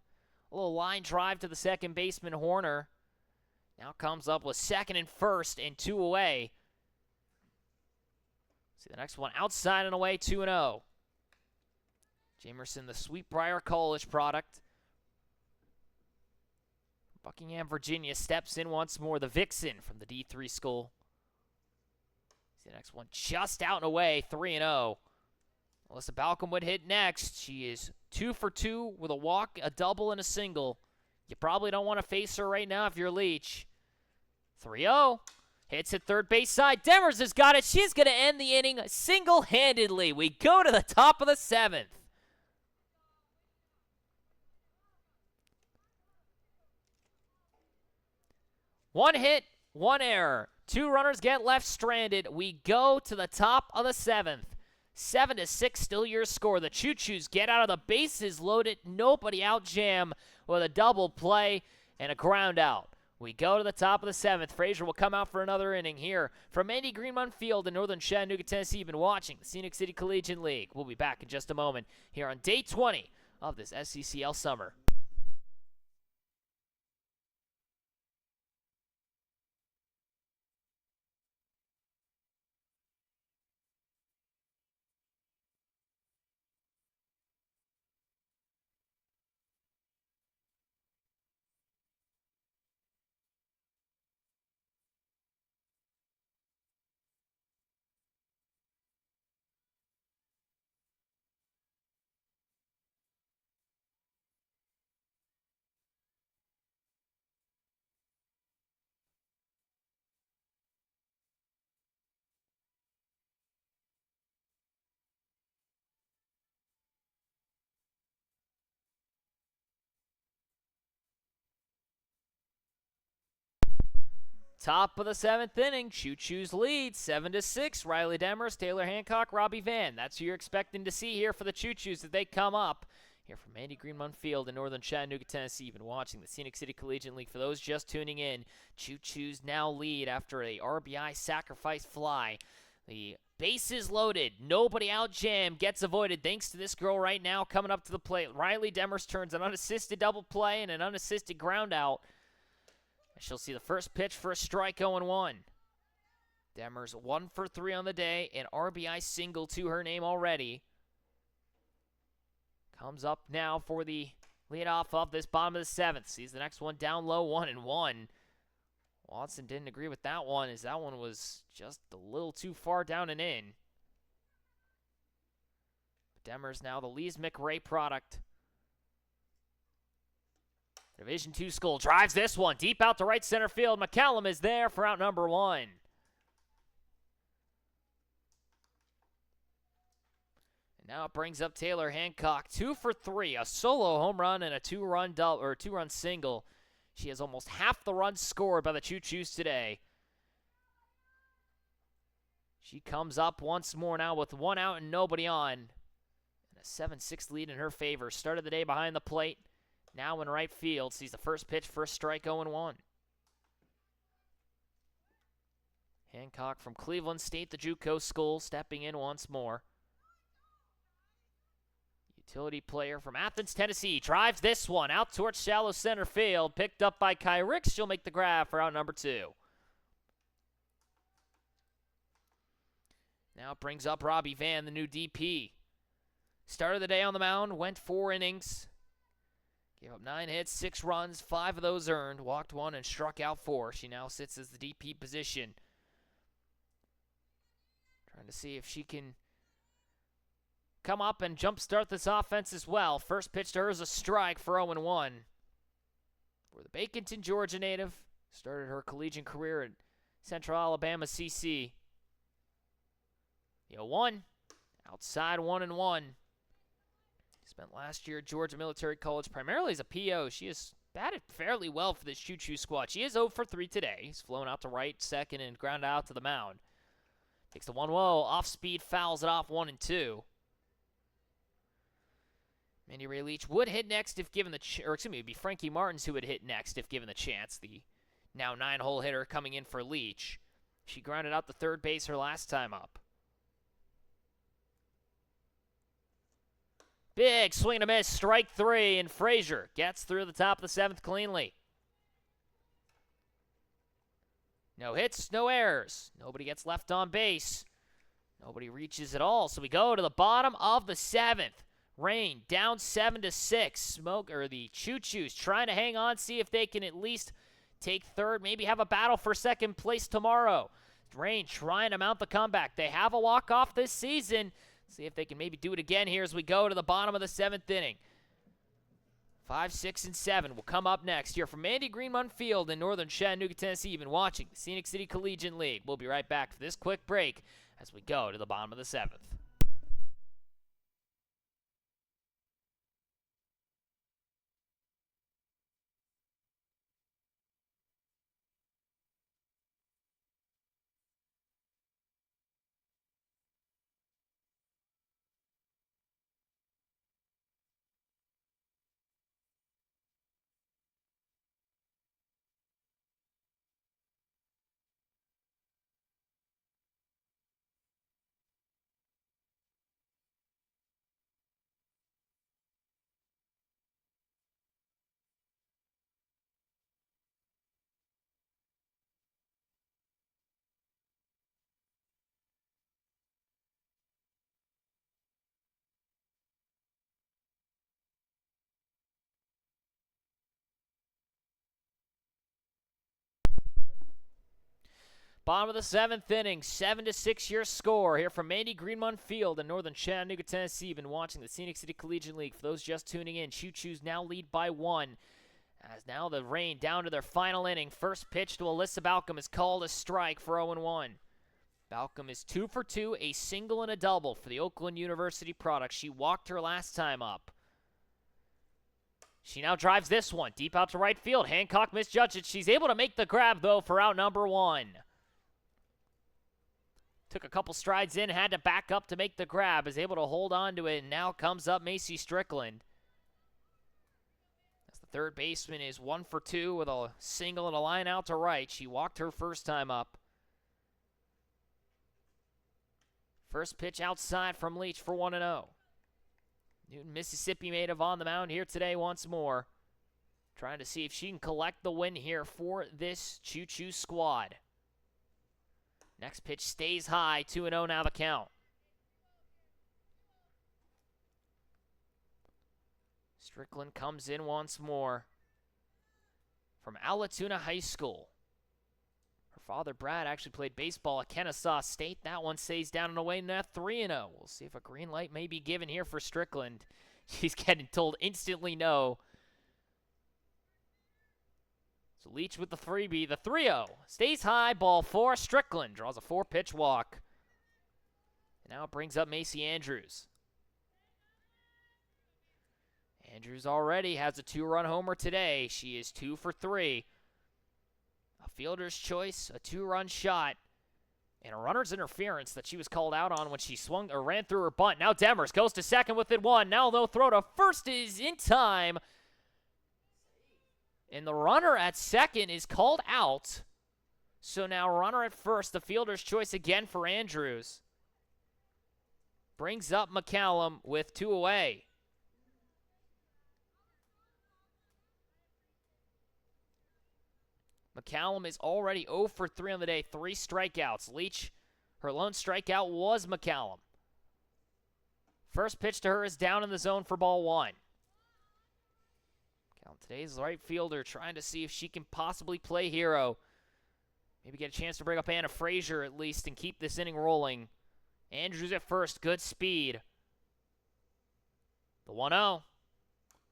a little line drive to the second baseman, Horner. Now comes up with second and first and 2 away. See the next one outside and away, 2-0. Jamerson, the Sweetbriar College product. Buckingham, Virginia, steps in once more. The Vixen from the D3 school. See the next one just out and away, 3-0. Alyssa Balcom would hit next. She is 2 for 2 with a walk, a double, and a single. You probably don't want to face her right now if you're Leach. 3-0. Hits at third base side. Demers has got it. She's going to end the inning single-handedly. We go to the top of the 7th. One hit, one error. 2 runners get left stranded. We go to the top of the 7th. 7-6 still your score. The Choo-Choos get out of the bases loaded, nobody out jam with a double play and a ground out. We go to the top of the 7th. Frazier will come out for another inning here from Andy Greenmont Field in northern Chattanooga, Tennessee. You've been watching the Scenic City Collegiate League. We'll be back in just a moment here on day 20 of this SCCL summer. Top of the 7th inning, Choo-Choos lead, 7-6. Riley Demers, Taylor Hancock, Robbie Van. That's who you're expecting to see here for the Choo-Choos as they come up. Here from Andy Greenmont Field in northern Chattanooga, Tennessee. You've been watching the Scenic City Collegiate League. For those just tuning in, Choo-Choos now lead after a RBI sacrifice fly. The bases loaded, nobody out jam, gets avoided thanks to this girl right now coming up to the plate. Riley Demers turns an unassisted double play and an unassisted ground out. She'll see the first pitch for a strike, 0-1. Demers 1 for 3 on the day, an RBI single to her name already. Comes up now for the leadoff of this bottom of the 7th. Sees the next one down low, 1-1. Watson didn't agree with that one, as that one was just a little too far down and in. Demers now the Lees McRae product. Division II school drives this one deep out to right center field. McCallum is there for out number 1. And now it brings up Taylor Hancock, 2 for 3, a solo home run and a 2-run double or 2-run single. She has almost half the runs scored by the Choo-Choos today. She comes up once more now with 1 out and nobody on. And a 7-6 lead in her favor. Started the day behind the plate. Now in right field, sees the first pitch, first strike, 0-1. Hancock from Cleveland State, the JUCO school, stepping in once more. Utility player from Athens, Tennessee, drives this one out towards shallow center field. Picked up by Kai Ricks. She'll make the grab for out number 2. Now it brings up Robbie Van, the new DP. Started the day on the mound, went 4 innings. Gave up 9 hits, 6 runs, 5 of those earned. Walked 1 and struck out 4. She now sits as the DP position. Trying to see if she can come up and jumpstart this offense as well. First pitch to her is a strike for 0-1. For the Baconton, Georgia native. Started her collegiate career at Central Alabama CC. 0-1. Outside 1-1. Spent last year at Georgia Military College primarily as a PO. She has batted fairly well for this Choo-Choo squad. She is 0 for 3 today. He's flown out to right, second, and ground out to the mound. Takes the 1-0, off speed, fouls it off 1-2. Mandy Ray Leach would hit next if given the it'd be Frankie Martins who would hit next if given the chance. The Now 9-hole hitter coming in for Leach. She grounded out the third base her last time up. Big swing and a miss, strike 3, and Frazier gets through the top of the 7th cleanly. No hits, no errors. Nobody gets left on base. Nobody reaches at all. So we go to the bottom of the 7th. Rain down 7-6. The Choos trying to hang on, see if they can at least take third, maybe have a battle for second place tomorrow. Rain trying to mount the comeback. They have a walk-off this season. See if they can maybe do it again here as we go to the bottom of the 7th inning. 5, 6, and 7 will come up next here from Andy Greenmont Field in northern Chattanooga, Tennessee. You've been watching the Scenic City Collegiate League. We'll be right back for this quick break as we go to the bottom of the 7th. Bottom of the 7th inning, 7-6 your score here from Andy Greenmont Field in northern Chattanooga, Tennessee. You've been watching the Scenic City Collegiate League. For those just tuning in, Choos now lead by 1. As now the Rain down to their final inning. First pitch to Alyssa Balcom is called a strike for 0-1. Balcom is 2 for 2, a single and a double for the Oakland University product. She walked her last time up. She now drives this one deep out to right field. Hancock misjudged it. She's able to make the grab, though, for out number 1. Took a couple strides in, had to back up to make the grab, is able to hold on to it, and now comes up Macy Strickland. As the third baseman is 1 for 2 with a single and a line out to right. She walked her first time up. First pitch outside from Leach for 1-0. Newton, Mississippi native on the mound here today once more. Trying to see if she can collect the win here for this Choos squad. Next pitch stays high, 2-0 now the count. Strickland comes in once more from Alatoona High School. Her father, Brad, actually played baseball at Kennesaw State. That one stays down and away, now 3-0. We'll see if a green light may be given here for Strickland. She's getting told instantly no. So Leach with the freebie, the 3-0. Stays high, ball 4. Strickland draws a 4-pitch walk. And now it brings up Macy Andrews. Andrews already has a 2-run homer today. She is 2 for 3. A fielder's choice, a 2-run shot, and a runner's interference that she was called out on when she swung or ran through her bunt. Now Demers goes to second with it 1. Now they'll throw to first is in time. And the runner at second is called out. So now runner at first, the fielder's choice again for Andrews. Brings up McCallum with 2 away. McCallum is already 0 for 3 on the day, 3 strikeouts. Leach, her lone strikeout was McCallum. First pitch to her is down in the zone for ball 1. Today's right fielder trying to see if she can possibly play hero. Maybe get a chance to bring up Anna Frazier at least and keep this inning rolling. Andrews at first, good speed. The 1-0.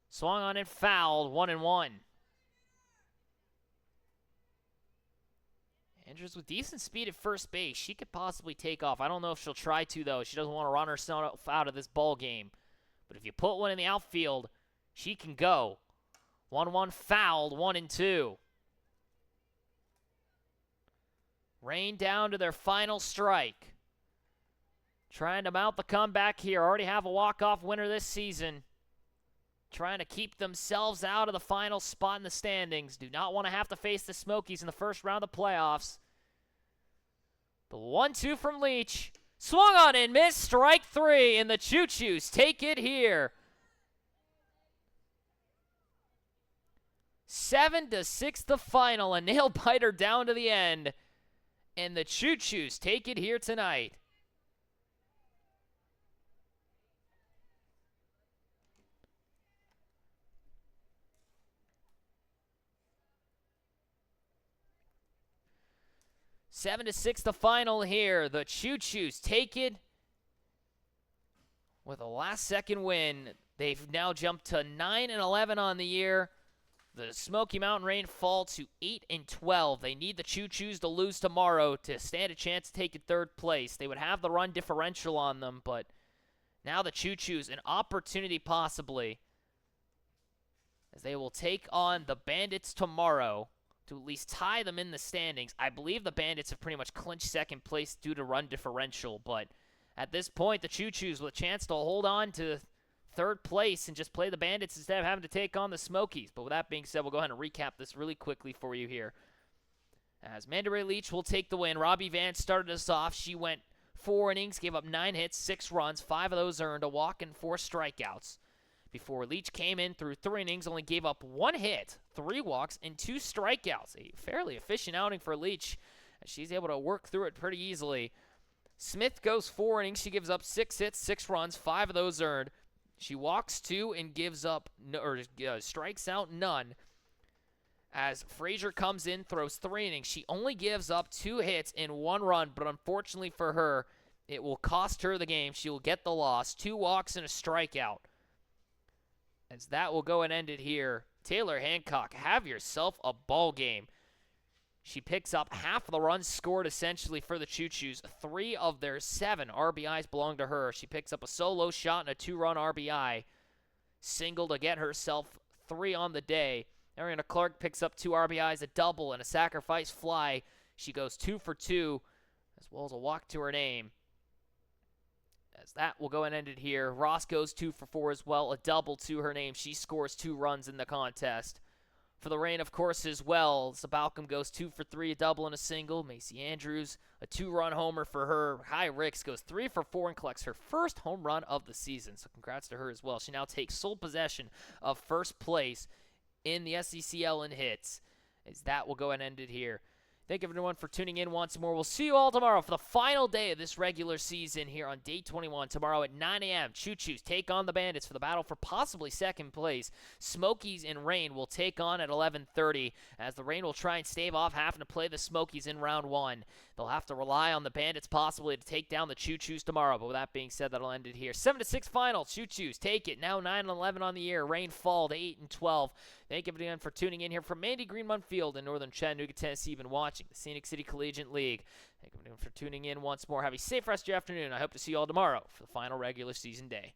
Swung on and fouled, 1-1. Andrews with decent speed at first base. She could possibly take off. I don't know if she'll try to, though. She doesn't want to run herself out of this ball game. But if you put one in the outfield, she can go. 1-1 fouled, 1-2. Rain down to their final strike. Trying to mount the comeback here. Already have a walk-off winner this season. trying to keep themselves out of the final spot in the standings. Do not want to have to face the Smokies in the first round of playoffs. The 1-2 from Leach. Swung on and missed. Strike 3, and the Choos take it here. 7-6 the final. A nail biter down to the end. And the Choos take it here tonight. Seven to 6 the final here. The Choos take it with a last-second win. They've now jumped to 9-11 on the year. The Smoky Mountain Rain fall to 8-12. They need the Choos to lose tomorrow to stand a chance to take in third place. They would have the run differential on them, but now the Choos, an opportunity possibly, as they will take on the Bandits tomorrow to at least tie them in the standings. I believe the Bandits have pretty much clinched second place due to run differential, but at this point, the Choos with a chance to hold on to third place and just play the Bandits instead of having to take on the Smokies. But with that being said, we'll go ahead and recap this really quickly for you here. As Mandalay Leach will take the win. Robbie Vance started us off. She went 4 innings, gave up 9 hits, 6 runs, 5 of those earned, a walk and 4 strikeouts. Before Leach came in through 3 innings, only gave up 1 hit, 3 walks, and 2 strikeouts. A fairly efficient outing for Leach, as she's able to work through it pretty easily. Smith goes 4 innings. She gives up 6 hits, 6 runs, 5 of those earned. She walks 2 and gives up, strikes out none. As Frazier comes in, throws 3 innings. She only gives up 2 hits and 1 run, but unfortunately for her, it will cost her the game. She will get the loss. 2 walks and a strikeout. As that will go and end it here. Taylor Hancock, have yourself a ball game. She picks up half of the runs scored essentially for the Choos. 3 of their 7 RBIs belong to her. She picks up a solo shot and a 2-run RBI single to get herself 3 on the day. Ariana Clark picks up 2 RBIs, a double, and a sacrifice fly. She goes 2 for 2, as well as a walk to her name. As that will go and end it here. Ross goes 2 for 4 as well, a double to her name. She scores 2 runs in the contest. For the Rain, of course, as well, Sabalcom goes 2 for 3, a double and a single. Macy Andrews, a 2-run homer for her. Hi Ricks goes 3 for 4 and collects her first home run of the season. So congrats to her as well. She now takes sole possession of first place in the SCCL in hits. As that will go and end it here. Thank you, everyone, for tuning in once more. We'll see you all tomorrow for the final day of this regular season here on day 21. Tomorrow at 9 a.m., Choos take on the Bandits for the battle for possibly second place. Smokies and Rain will take on at 11:30, as the Rain will try and stave off having to play the Smokies in round 1. They'll have to rely on the Bandits possibly to take down the Choos tomorrow. But with that being said, that'll end it here. 7-6 final. Choos take it. Now 9-11 on the year. Rain fall to 8-12. Thank you, everyone, for tuning in here from Mandy Greenmont Field in northern Chattanooga, Tennessee. You've been watching the Scenic City Collegiate League. Thank you, everyone, for tuning in once more. Have a safe rest of your afternoon. I hope to see you all tomorrow for the final regular season day.